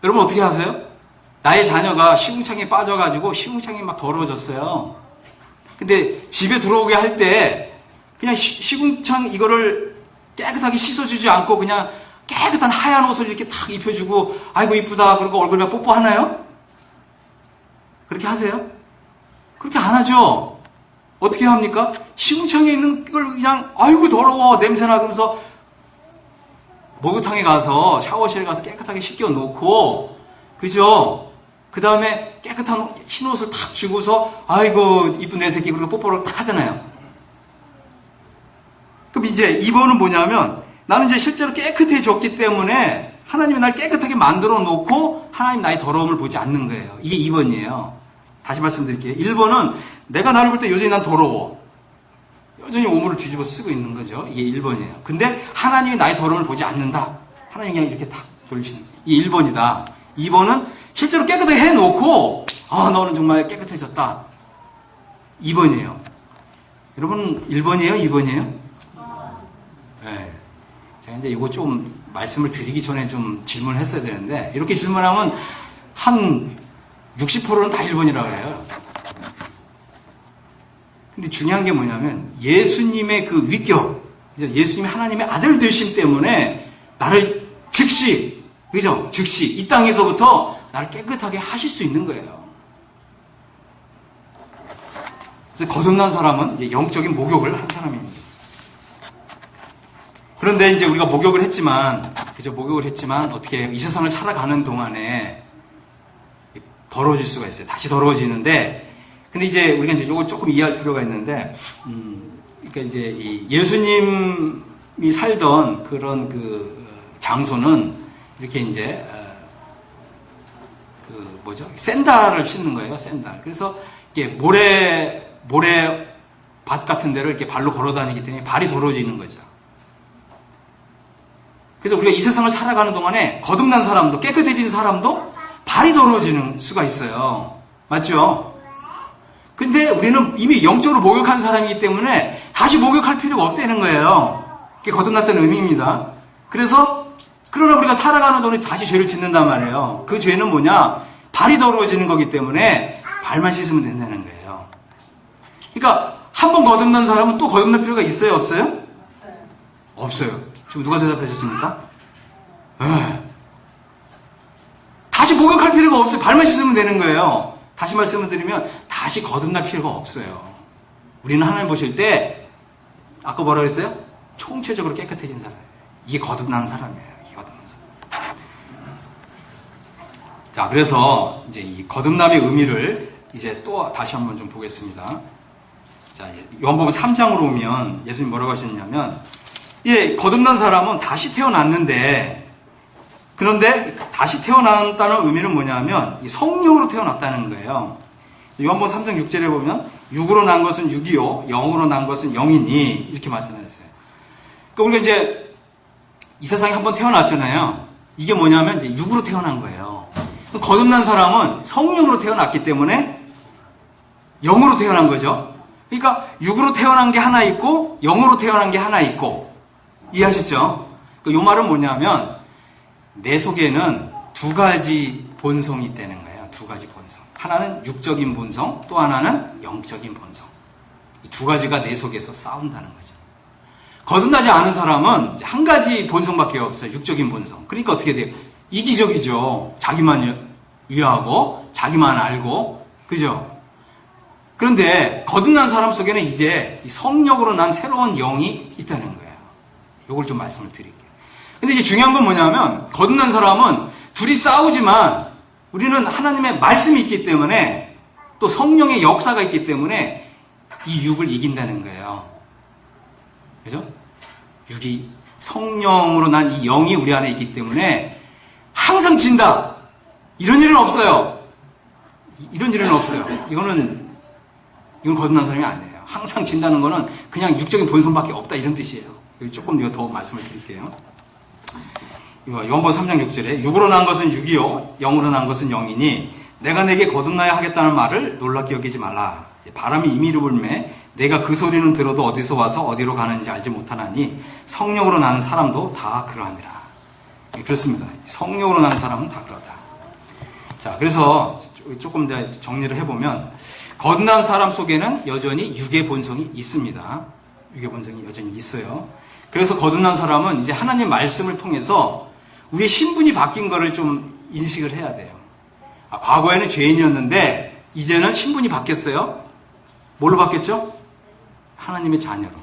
여러분 어떻게 하세요? 나의 자녀가 시궁창에 빠져가지고 시궁창이 막 더러워졌어요. 근데 집에 들어오게 할 때 그냥 시궁창 이거를 깨끗하게 씻어주지 않고 그냥 깨끗한 하얀 옷을 이렇게 탁 입혀주고 아이고 이쁘다 그러고 얼굴에 뽀뽀하나요? 그렇게 하세요? 그렇게 안 하죠. 어떻게 합니까? 시궁창에 있는 걸 그냥 아이고 더러워 냄새나 그러면서 목욕탕에 가서 샤워실에 가서 깨끗하게 씻겨 놓고, 그죠? 그 다음에 깨끗한 흰 옷을 탁 주고서 아이고 이쁜 내 새끼 그리고 뽀뽀를 탁 하잖아요. 그럼 이제 2번은 뭐냐면 나는 이제 실제로 깨끗해졌기 때문에 하나님이 날 깨끗하게 만들어 놓고 하나님 나의 더러움을 보지 않는 거예요. 이게 2번이에요. 다시 말씀드릴게요. 1번은 내가 나를 볼 때 여전히 난 더러워. 여전히 오물을 뒤집어 쓰고 있는 거죠. 이게 1번이에요. 근데 하나님이 나의 더러움을 보지 않는다. 하나님이 그냥 이렇게 탁 돌리시는 거예요. 이게 1번이다. 2번은 실제로 깨끗하게 해놓고 아 너는 정말 깨끗해졌다. 2번이에요. 여러분 1번이에요? 2번이에요? 네. 제가 이제 이거 좀 말씀을 드리기 전에 좀 질문을 했어야 되는데 이렇게 질문하면 한 60%는 다 1번이라고 해요. 근데 중요한 게 뭐냐면 예수님의 그 위격, 예수님이 하나님의 아들 되심 때문에 나를 즉시, 그죠? 즉시 이 땅에서부터 나를 깨끗하게 하실 수 있는 거예요. 그래서 거듭난 사람은 이제 영적인 목욕을 한 사람입니다. 그런데 이제 우리가 목욕을 했지만, 그죠? 목욕을 했지만 어떻게 이 세상을 살아가는 동안에 더러워질 수가 있어요. 다시 더러워지는데, 근데 이제 우리가 이제 이걸 조금 이해할 필요가 있는데, 그러니까 이제 이 예수님이 살던 그런 그 장소는 이렇게 이제 그 뭐죠? 샌달을 신는 거예요. 샌달. 그래서 이게 모래밭 같은 데를 이렇게 발로 걸어 다니기 때문에 발이 더러워지는 거죠. 그래서 우리가 이 세상을 살아가는 동안에 거듭난 사람도 깨끗해진 사람도 발이 더러워지는 수가 있어요. 맞죠? 근데 우리는 이미 영적으로 목욕한 사람이기 때문에 다시 목욕할 필요가 없다는 거예요. 그게 거듭났다는 의미입니다. 그러나 우리가 살아가는 동안에 다시 죄를 짓는단 말이에요. 그 죄는 뭐냐? 발이 더러워지는 거기 때문에 발만 씻으면 된다는 거예요. 그러니까 한 번 거듭난 사람은 또 거듭날 필요가 있어요? 없어요? 없어요. 지금 누가 대답하셨습니까? 다시 목욕할 필요가 없어요. 발만 씻으면 되는 거예요. 다시 말씀을 드리면 다시 거듭날 필요가 없어요. 우리는 하나님 보실 때 아까 뭐라 그랬어요? 총체적으로 깨끗해진 사람. 이게 거듭난 사람이에요. 이게 거듭난 사람. 자, 그래서 이제 이 거듭남의 의미를 이제 또 다시 한번 좀 보겠습니다. 자, 요한복음 3장으로 오면 예수님 뭐라고 하셨냐면, 예, 거듭난 사람은 다시 태어났는데, 그런데 다시 태어났다는 의미는 뭐냐면 이 성령으로 태어났다는 거예요. 요한복음 3장 6절에 보면 육으로 난 것은 육이요 영으로 난 것은 영이니 이렇게 말씀하셨어요. 그러니까 우리가 이제 이 세상에 한번 태어났잖아요. 이게 뭐냐면 이제 육으로 태어난 거예요. 거듭난 사람은 성령으로 태어났기 때문에 영으로 태어난 거죠. 그러니까 육으로 태어난 게 하나 있고 영으로 태어난 게 하나 있고, 이해하셨죠? 이 말은 뭐냐면 내 속에는 두 가지 본성이 있다는 거예요. 두 가지 본성. 하나는 육적인 본성, 또 하나는 영적인 본성. 이 두 가지가 내 속에서 싸운다는 거죠. 거듭나지 않은 사람은 한 가지 본성밖에 없어요. 육적인 본성. 그러니까 어떻게 돼요? 이기적이죠. 자기만 위하고 자기만 알고, 그죠? 그런데 거듭난 사람 속에는 이제 성령으로 난 새로운 영이 있다는 거예요. 이걸 좀 말씀을 드릴게요. 근데 이제 중요한 건 뭐냐면 거듭난 사람은 둘이 싸우지만 우리는 하나님의 말씀이 있기 때문에 또 성령의 역사가 있기 때문에 이 육을 이긴다는 거예요. 그죠? 육이 성령으로 난 이 영이 우리 안에 있기 때문에 항상 진다. 이런 일은 없어요. 이런 일은 없어요. 이건 거듭난 사람이 아니에요. 항상 진다는 거는 그냥 육적인 본성밖에 없다 이런 뜻이에요. 조금 더 말씀을 드릴게요. 요한복음 3장 6절에 육으로 난 것은 육이요 영으로 난 것은 영이니 내가 내게 거듭나야 하겠다는 말을 놀랍게 여기지 말라. 바람이 임의로 불매 내가 그 소리는 들어도 어디서 와서 어디로 가는지 알지 못하나니 성령으로 난 사람도 다 그러하니라. 그렇습니다. 성령으로 난 사람은 다 그렇다. 자, 그래서 조금 더 정리를 해보면 거듭난 사람 속에는 여전히 육의 본성이 있습니다. 육의 본성이 여전히 있어요. 그래서 거듭난 사람은 이제 하나님 말씀을 통해서 우리의 신분이 바뀐 거를 좀 인식을 해야 돼요. 과거에는 죄인이었는데 이제는 신분이 바뀌었어요. 뭘로 바뀌었죠? 하나님의 자녀로.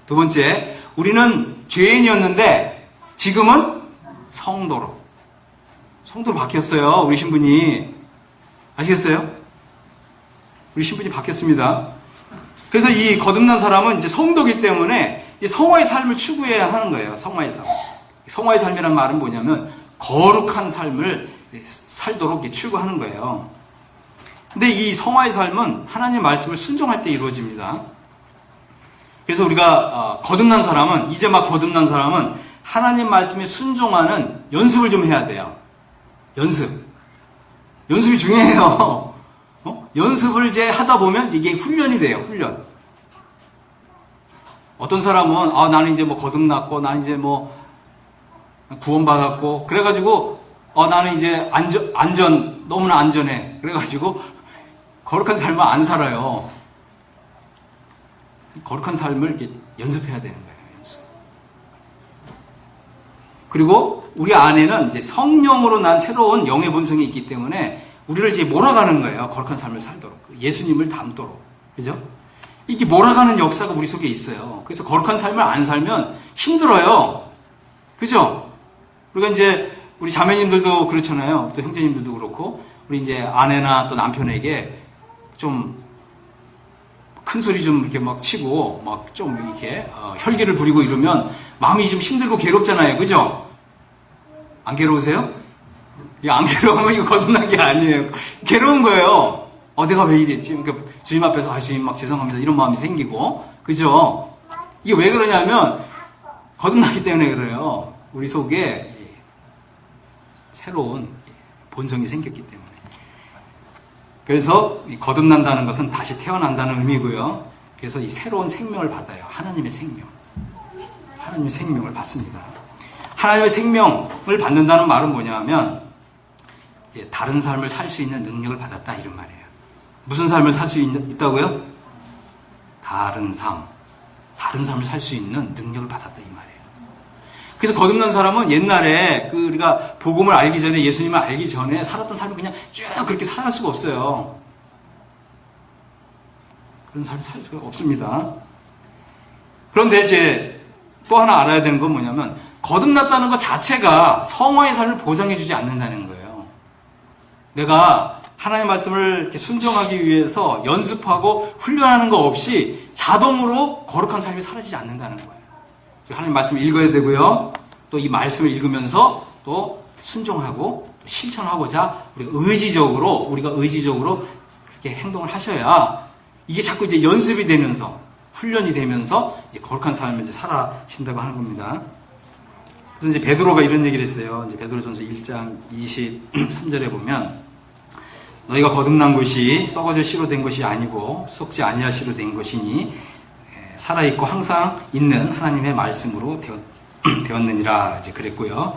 두 번째, 우리는 죄인이었는데 지금은 성도로. 성도로 바뀌었어요. 우리 신분이. 아시겠어요? 우리 신분이 바뀌었습니다. 그래서 이 거듭난 사람은 이제 성도이기 때문에 이제 성화의 삶을 추구해야 하는 거예요. 성화의 삶. 성화의 삶이란 말은 뭐냐면 거룩한 삶을 살도록 추구하는 거예요. 근데 이 성화의 삶은 하나님의 말씀을 순종할 때 이루어집니다. 그래서 우리가 거듭난 사람은, 이제 막 거듭난 사람은 하나님 말씀에 순종하는 연습을 좀 해야 돼요. 연습이 중요해요. 연습을 이제 하다 보면 이게 훈련이 돼요. 훈련. 어떤 사람은 나는 이제 뭐 거듭났고, 나는 이제 뭐 구원받았고, 그래가지고 나는 이제 너무나 안전해. 그래가지고 거룩한 삶을 안 살아요. 거룩한 삶을 이렇게 연습해야 되는 거예요. 연습. 그리고 우리 안에는 이제 성령으로 난 새로운 영의 본성이 있기 때문에 우리를 이제 몰아가는 거예요. 거룩한 삶을 살도록. 예수님을 닮도록. 그죠? 이게 몰아가는 역사가 우리 속에 있어요. 그래서 거룩한 삶을 안 살면 힘들어요. 그죠? 우리가 이제 우리 자매님들도 그렇잖아요. 또 형제님들도 그렇고, 우리 이제 아내나 또 남편에게 좀 큰 소리 좀 이렇게 막 치고, 막 좀 이렇게, 혈기를 부리고 이러면 마음이 좀 힘들고 괴롭잖아요. 그죠? 안 괴로우세요? 안 괴로우면 이거 거듭난 게 아니에요. 괴로운 거예요. 내가 왜 이랬지? 그러니까 주님 앞에서, 주님 막 죄송합니다. 이런 마음이 생기고. 그죠? 이게 왜 그러냐면, 거듭나기 때문에 그래요. 우리 속에 새로운 본성이 생겼기 때문에. 그래서 거듭난다는 것은 다시 태어난다는 의미고요. 그래서 이 새로운 생명을 받아요. 하나님의 생명. 하나님의 생명을 받습니다. 하나님의 생명을 받는다는 말은 뭐냐면 이제 다른 삶을 살 수 있는 능력을 받았다 이런 말이에요. 무슨 삶을 살 수 있다고요? 다른 삶을 살 수 있는 능력을 받았다 이 말이에요. 그래서 거듭난 사람은 옛날에 우리가 복음을 알기 전에, 예수님을 알기 전에 살았던 삶을 그냥 쭉 그렇게 살아갈 수가 없어요. 그런 삶을 살 수가 없습니다. 그런데 이제 또 하나 알아야 되는 건 뭐냐면, 거듭났다는 것 자체가 성화의 삶을 보장해주지 않는다는 거예요. 내가 하나님의 말씀을 이렇게 순종하기 위해서 연습하고 훈련하는 거 없이 자동으로 거룩한 삶이 사라지지 않는다는 거예요. 하나님 말씀을 읽어야 되고요. 또 이 말씀을 읽으면서 또 순종하고 실천하고자 우리가 의지적으로 그렇게 행동을 하셔야 이게 자꾸 이제 연습이 되면서 훈련이 되면서 이제 거룩한 삶을 이제 살아진다고 하는 겁니다. 그래서 이제 베드로가 이런 얘기를 했어요. 이제 베드로전서 1장 23절에 보면 너희가 거듭난 것이 썩어져 씨로 된 것이 아니고 썩지 아니할 씨로 된 것이니 살아있고 항상 있는 하나님의 말씀으로 되었느니라 이제 그랬고요.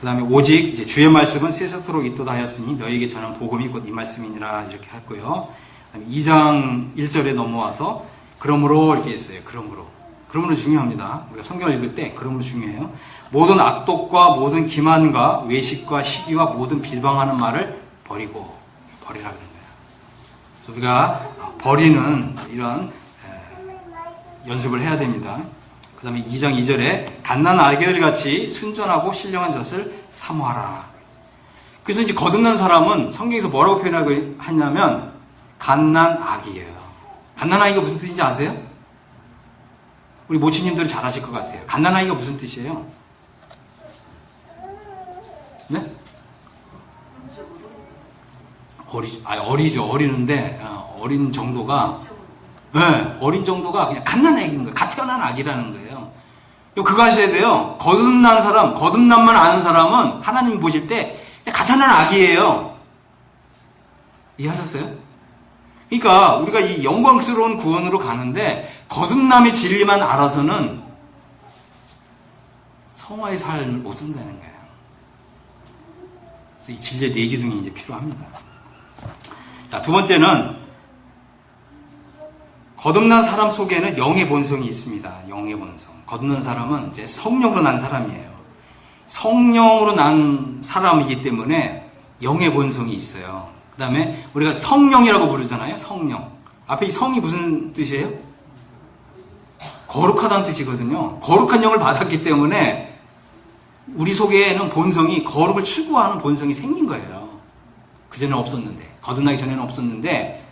그 다음에 오직 이제 주의 말씀은 세세토록 있도다 하였으니 너희에게 전한 복음이 곧 이 말씀이니라 이렇게 했고요. 그 다음에 2장 1절에 넘어와서 그러므로 이렇게 했어요. 그러므로 중요합니다. 우리가 성경을 읽을 때 그러므로 중요해요. 모든 악독과 모든 기만과 외식과 시기와 모든 비방하는 말을 버리라 그런 거예요. 그래서 우리가 버리는 이런 연습을 해야 됩니다. 그 다음에 2장 2절에 갓난 아기들같이 순전하고 신령한 젖을 사모하라. 그래서 이제 거듭난 사람은 성경에서 뭐라고 표현하고 하냐면 갓난 아기예요. 갓난 아기가 무슨 뜻인지 아세요? 우리 모치님들은 잘 아실 것 같아요. 갓난 아기가 무슨 뜻이에요? 네? 어리죠. 어리는데 어린 정도가 어린 정도가 그냥 갓난 아기인 거예요. 갓 태어난 아기라는 거예요. 그거 하셔야 돼요. 거듭난 사람, 거듭남만 아는 사람은 하나님 보실 때 갓 태어난 아기예요. 이해하셨어요? 그러니까 우리가 이 영광스러운 구원으로 가는데 거듭남의 진리만 알아서는 성화의 삶을 못 산다는 거예요. 그래서 이 진리의 내기둥이 이제 필요합니다. 자, 두 번째는 거듭난 사람 속에는 영의 본성이 있습니다. 영의 본성. 거듭난 사람은 이제 성령으로 난 사람이에요. 성령으로 난 사람이기 때문에 영의 본성이 있어요. 그 다음에 우리가 성령이라고 부르잖아요. 성령. 앞에 이 성이 무슨 뜻이에요? 거룩하다는 뜻이거든요. 거룩한 영을 받았기 때문에 우리 속에는 본성이 거룩을 추구하는 본성이 생긴 거예요. 그전에는 없었는데, 거듭나기 전에는 없었는데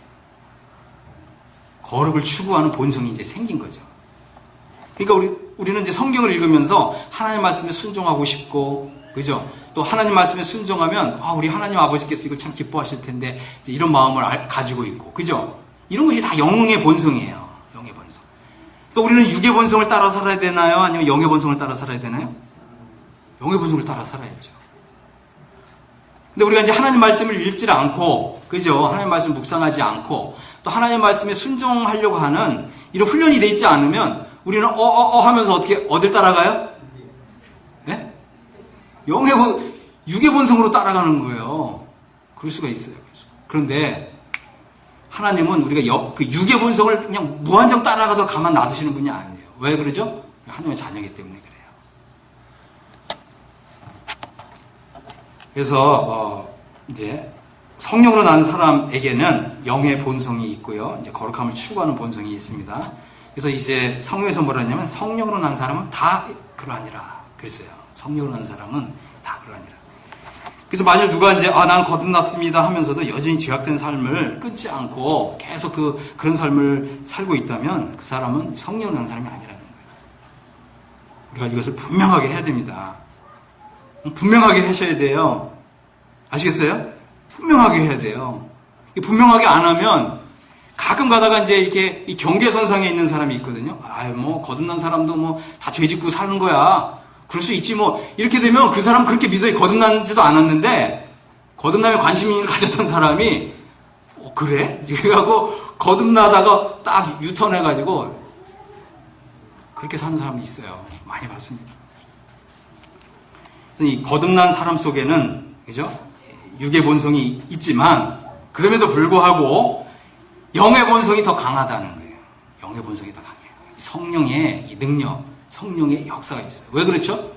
거룩을 추구하는 본성이 이제 생긴 거죠. 그러니까 우리는 이제 성경을 읽으면서 하나님 말씀에 순종하고 싶고, 그죠? 또 하나님 말씀에 순종하면 우리 하나님 아버지께서 이걸 참 기뻐하실 텐데, 이제 이런 마음을 가지고 있고, 그죠? 이런 것이 다 영의 본성이에요. 영의 본성. 또 우리는 육의 본성을 따라 살아야 되나요? 아니면 영의 본성을 따라 살아야 되나요? 영의 본성을 따라 살아야죠. 근데 우리가 이제 하나님 말씀을 읽지 않고, 그죠? 하나님 말씀 묵상하지 않고, 또 하나님 말씀에 순종하려고 하는 이런 훈련이 돼 있지 않으면 우리는 하면서 어딜 따라가요? 네? 육의 본성으로 따라가는 거예요. 그럴 수가 있어요. 그런데 하나님은 우리가 그 육의 본성을 그냥 무한정 따라가도록 가만 놔두시는 분이 아니에요. 왜 그러죠? 하나님의 자녀이기 때문에 그래요. 그래서 이제 성령으로 난 사람에게는 영의 본성이 있고요. 이제 거룩함을 추구하는 본성이 있습니다. 그래서 이제 성경에서 뭐라 했냐면 성령으로 난 사람은 다 그러하니라 그랬어요. 성령으로 난 사람은 다 그러하니라. 그래서 만일 누가 이제 나는 거듭났습니다 하면서도 여전히 죄악된 삶을 끊지 않고 계속 그런 삶을 살고 있다면 그 사람은 성령으로 난 사람이 아니라는 거예요. 우리가 이것을 분명하게 해야 됩니다. 분명하게 하셔야 돼요. 아시겠어요? 분명하게 해야 돼요. 분명하게 안 하면 가끔 가다가 이제 이렇게 이 경계선상에 있는 사람이 있거든요. 거듭난 사람도 다 죄 짓고 사는 거야. 그럴 수 있지 이렇게 되면 그 사람 그렇게 믿어요. 거듭나지도 않았는데 거듭남에 관심을 가졌던 사람이 그래? 그래갖고 거듭나다가 딱 유턴해가지고 그렇게 사는 사람이 있어요. 많이 봤습니다. 이 거듭난 사람 속에는 그죠? 육의 본성이 있지만 그럼에도 불구하고 영의 본성이 더 강하다는 거예요. 영의 본성이 더 강해요. 성령의 이 능력, 성령의 역사가 있어요. 왜 그렇죠?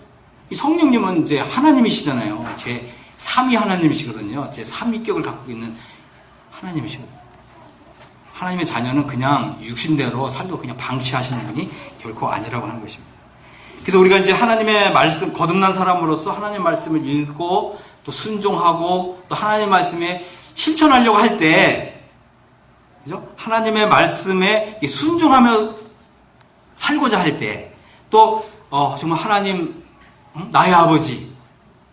이 성령님은 이제 하나님이시잖아요. 제 3위 하나님이시거든요. 제 3위격을 갖고 있는 하나님이시거든요. 하나님의 자녀는 그냥 육신대로 살도 그냥 방치하시는 분이 결코 아니라고 하는 것입니다. 그래서 우리가 이제 하나님의 말씀, 거듭난 사람으로서 하나님의 말씀을 읽고 또 순종하고 또 하나님의 말씀에 실천하려고 할 때, 그죠? 하나님의 말씀에 순종하며 살고자 할 때, 또 정말 하나님 나의 아버지,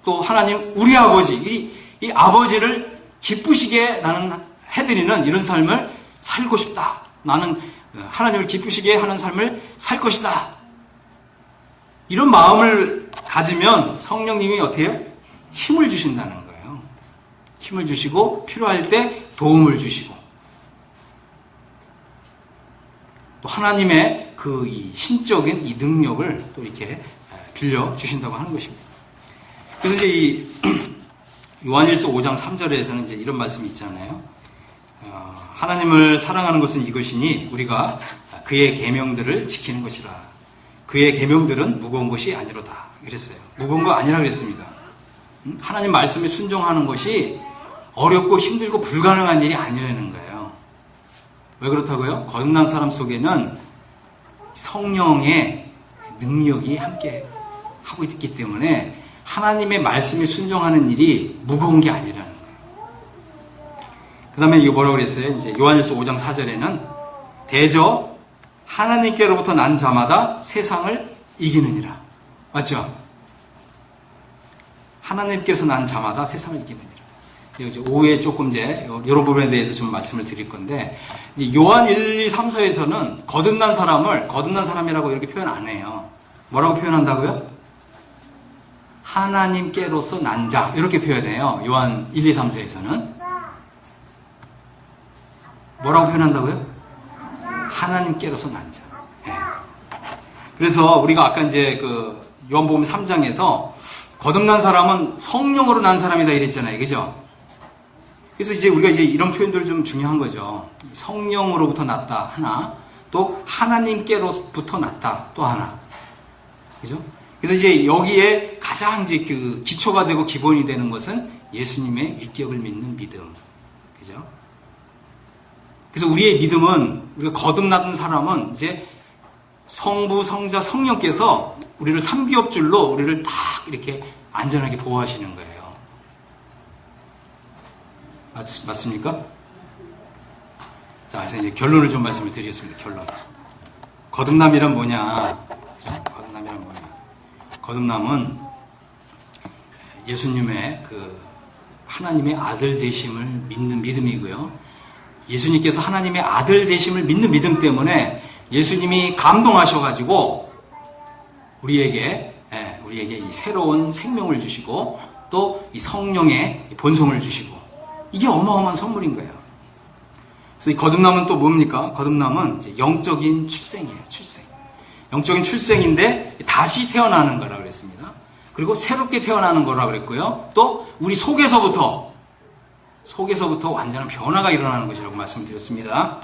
또 하나님 우리 아버지, 이 아버지를 기쁘시게 나는 해드리는 이런 삶을 살고 싶다. 나는 하나님을 기쁘시게 하는 삶을 살 것이다. 이런 마음을 가지면 성령님이 어떻게 해요? 힘을 주신다는 거예요. 힘을 주시고 필요할 때 도움을 주시고 또 하나님의 이 신적인 이 능력을 또 이렇게 빌려 주신다고 하는 것입니다. 그래서 이제 이 요한일서 5장 3절에서는 이제 이런 말씀이 있잖아요. 하나님을 사랑하는 것은 이것이니 우리가 그의 계명들을 지키는 것이라. 그의 계명들은 무거운 것이 아니로다. 그랬어요. 무거운 거 아니라 그랬습니다. 하나님 말씀에 순종하는 것이 어렵고 힘들고 불가능한 일이 아니라는 거예요. 왜 그렇다고요? 거듭난 사람 속에는 성령의 능력이 함께 하고 있기 때문에 하나님의 말씀에 순종하는 일이 무거운 게 아니라는 거예요. 그 다음에 이거 뭐라고 그랬어요? 이제 요한일서 5장 4절에는 대저 하나님께로부터 난 자마다 세상을 이기느니라. 맞죠? 하나님께서 난 자마다 세상을 이기느니라. 이제 오후에 조금 이제 이런 부분에 대해서 좀 말씀을 드릴 건데, 이제 요한 1, 2, 3, 4에서는 거듭난 사람을 거듭난 사람이라고 이렇게 표현 안 해요. 뭐라고 표현한다고요? 하나님께로서 난 자, 이렇게 표현해요. 요한 1, 2, 3, 4에서는 뭐라고 표현한다고요? 하나님께로서 난 자. 네. 그래서 우리가 아까 이제 요한복음 3장에서 거듭난 사람은 성령으로 난 사람이다 이랬잖아요. 그죠? 그래서 이제 우리가 이제 이런 표현들 좀 중요한 거죠. 성령으로부터 났다 하나, 또 하나님께로부터 났다 또 하나. 그죠? 그래서 이제 여기에 가장 이제 기초가 되고 기본이 되는 것은 예수님의 위격을 믿는 믿음. 그죠? 그래서 우리의 믿음은, 우리가 거듭난 사람은 이제 성부, 성자, 성령께서 우리를 삼위업줄로 우리를 딱 이렇게 안전하게 보호하시는 거예요. 맞습니까? 자, 그래서 이제 결론을 좀 말씀을 드리겠습니다. 결론. 거듭남이란 뭐냐? 그죠? 거듭남이란 뭐냐? 거듭남은 예수님의 그 하나님의 아들 되심을 믿는 믿음이고요. 예수님께서 하나님의 아들 되심을 믿는 믿음 때문에 예수님이 감동하셔가지고 우리에게 이 새로운 생명을 주시고 또 이 성령의 본성을 주시고, 이게 어마어마한 선물인 거예요. 그래서 이 거듭남은 또 뭡니까? 거듭남은 이제 영적인 출생이에요. 출생. 영적인 출생인데 다시 태어나는 거라 그랬습니다. 그리고 새롭게 태어나는 거라 그랬고요. 또 우리 속에서부터 완전한 변화가 일어나는 것이라고 말씀드렸습니다.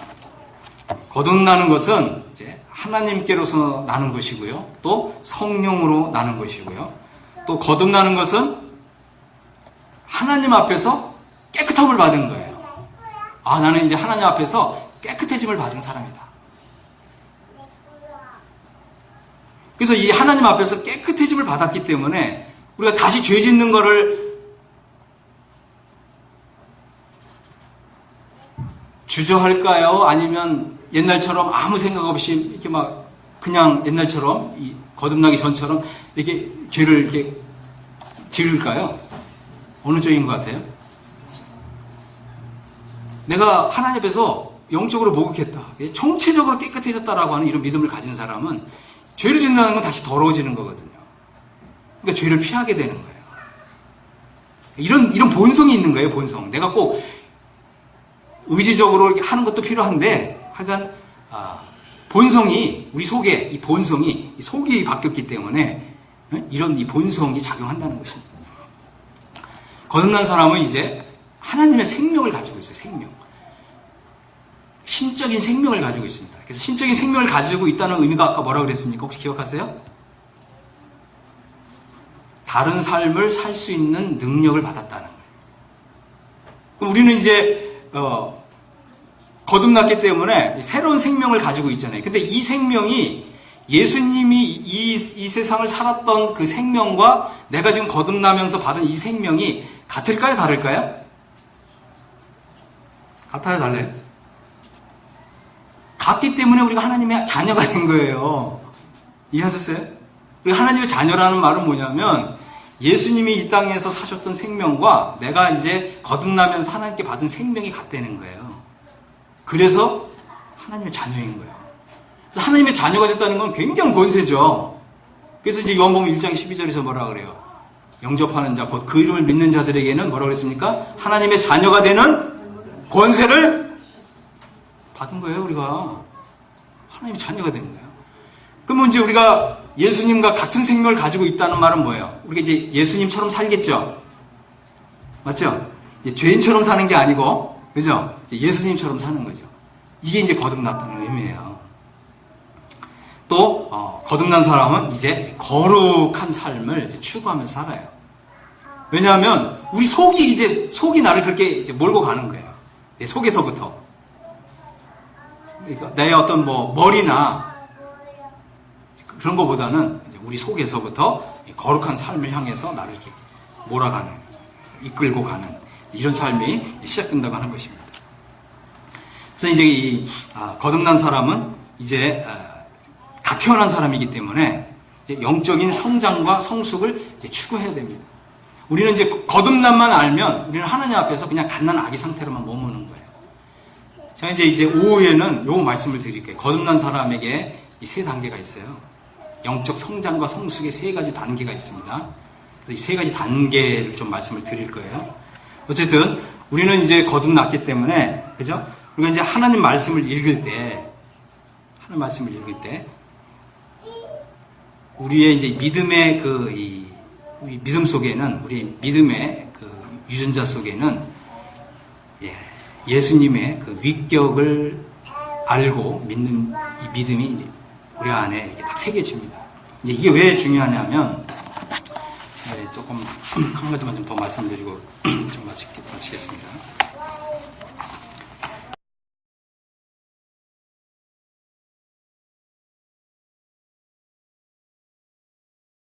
거듭나는 것은 이제 하나님께로서 나는 것이고요. 또 성령으로 나는 것이고요. 또 거듭나는 것은 하나님 앞에서 깨끗함을 받은 거예요. 아, 나는 이제 하나님 앞에서 깨끗해짐을 받은 사람이다. 그래서 이 하나님 앞에서 깨끗해짐을 받았기 때문에 우리가 다시 죄 짓는 거를 주저할까요? 아니면 옛날처럼 아무 생각 없이 이렇게 막 그냥 옛날처럼 거듭나기 전처럼 이렇게 죄를 이렇게 지을까요? 어느 쪽인 것 같아요? 내가 하나님 앞에서 영적으로 목욕했다, 총체적으로 깨끗해졌다라고 하는 이런 믿음을 가진 사람은 죄를 짓는다는 건 다시 더러워지는 거거든요. 그러니까 죄를 피하게 되는 거예요. 이런 본성이 있는 거예요. 본성. 내가 꼭 의지적으로 하는 것도 필요한데, 하여간 본성이, 우리 속에 이 본성이, 이 속이 바뀌었기 때문에 이런 이 본성이 작용한다는 것입니다. 거듭난 사람은 이제 하나님의 생명을 가지고 있어요. 생명. 신적인 생명을 가지고 있습니다. 그래서 신적인 생명을 가지고 있다는 의미가 아까 뭐라고 그랬습니까? 혹시 기억하세요? 다른 삶을 살 수 있는 능력을 받았다는 거예요. 그럼 우리는 이제 거듭났기 때문에 새로운 생명을 가지고 있잖아요. 근데 이 생명이 예수님이 이 세상을 살았던 그 생명과 내가 지금 거듭나면서 받은 이 생명이 같을까요? 다를까요? 같아요? 달라요? 같기 때문에 우리가 하나님의 자녀가 된 거예요. 이해하셨어요? 우리가 하나님의 자녀라는 말은 뭐냐면 예수님이 이 땅에서 사셨던 생명과 내가 이제 거듭나면서 하나님께 받은 생명이 같다는 거예요. 그래서 하나님의 자녀인 거예요. 그래서 하나님의 자녀가 됐다는 건 굉장히 권세죠. 그래서 이제 요한복음 1장 12절에서 뭐라 그래요? 영접하는 자, 곧 그 이름을 믿는 자들에게는 뭐라고 그랬습니까? 하나님의 자녀가 되는 권세를 받은 거예요. 우리가 하나님의 자녀가 된 거예요. 그러면 이제 우리가 예수님과 같은 생명을 가지고 있다는 말은 뭐예요? 우리가 이제 예수님처럼 살겠죠? 맞죠? 죄인처럼 사는 게 아니고, 그죠? 예수님처럼 사는 거죠. 이게 이제 거듭났다는 의미예요. 또 거듭난 사람은 이제 거룩한 삶을 이제 추구하면서 살아요. 왜냐하면 우리 속이 나를 그렇게 이제 몰고 가는 거예요. 내 속에서부터. 그러니까 내 어떤 머리나 그런 것보다는 우리 속에서부터 거룩한 삶을 향해서 나를 이렇게 몰아가는, 이끌고 가는 이런 삶이 시작된다고 하는 것입니다. 그래서 이제 이 거듭난 사람은 이제 다 태어난 사람이기 때문에 이제 영적인 성장과 성숙을 이제 추구해야 됩니다. 우리는 이제 거듭남만 알면 우리는 하나님 앞에서 그냥 갓난 아기 상태로만 머무는 거예요. 제가 이제 오후에는 요 말씀을 드릴게요. 거듭난 사람에게 이 세 단계가 있어요. 영적 성장과 성숙의 세 가지 단계가 있습니다. 그래서 이 세 가지 단계를 좀 말씀을 드릴 거예요. 어쨌든 우리는 이제 거듭났기 때문에, 그죠? 우리가 이제 하나님 말씀을 읽을 때, 우리의 이제 믿음의 우리 믿음 속에는, 우리 믿음의 그 유전자 속에는 예수님의 그 위격을 알고 믿는 이 믿음이 이제 우리 안에 이렇게 딱 새겨집니다. 이제 이게 왜 중요하냐면, 조금 한 가지만 좀 더 말씀드리고 좀 마치겠습니다.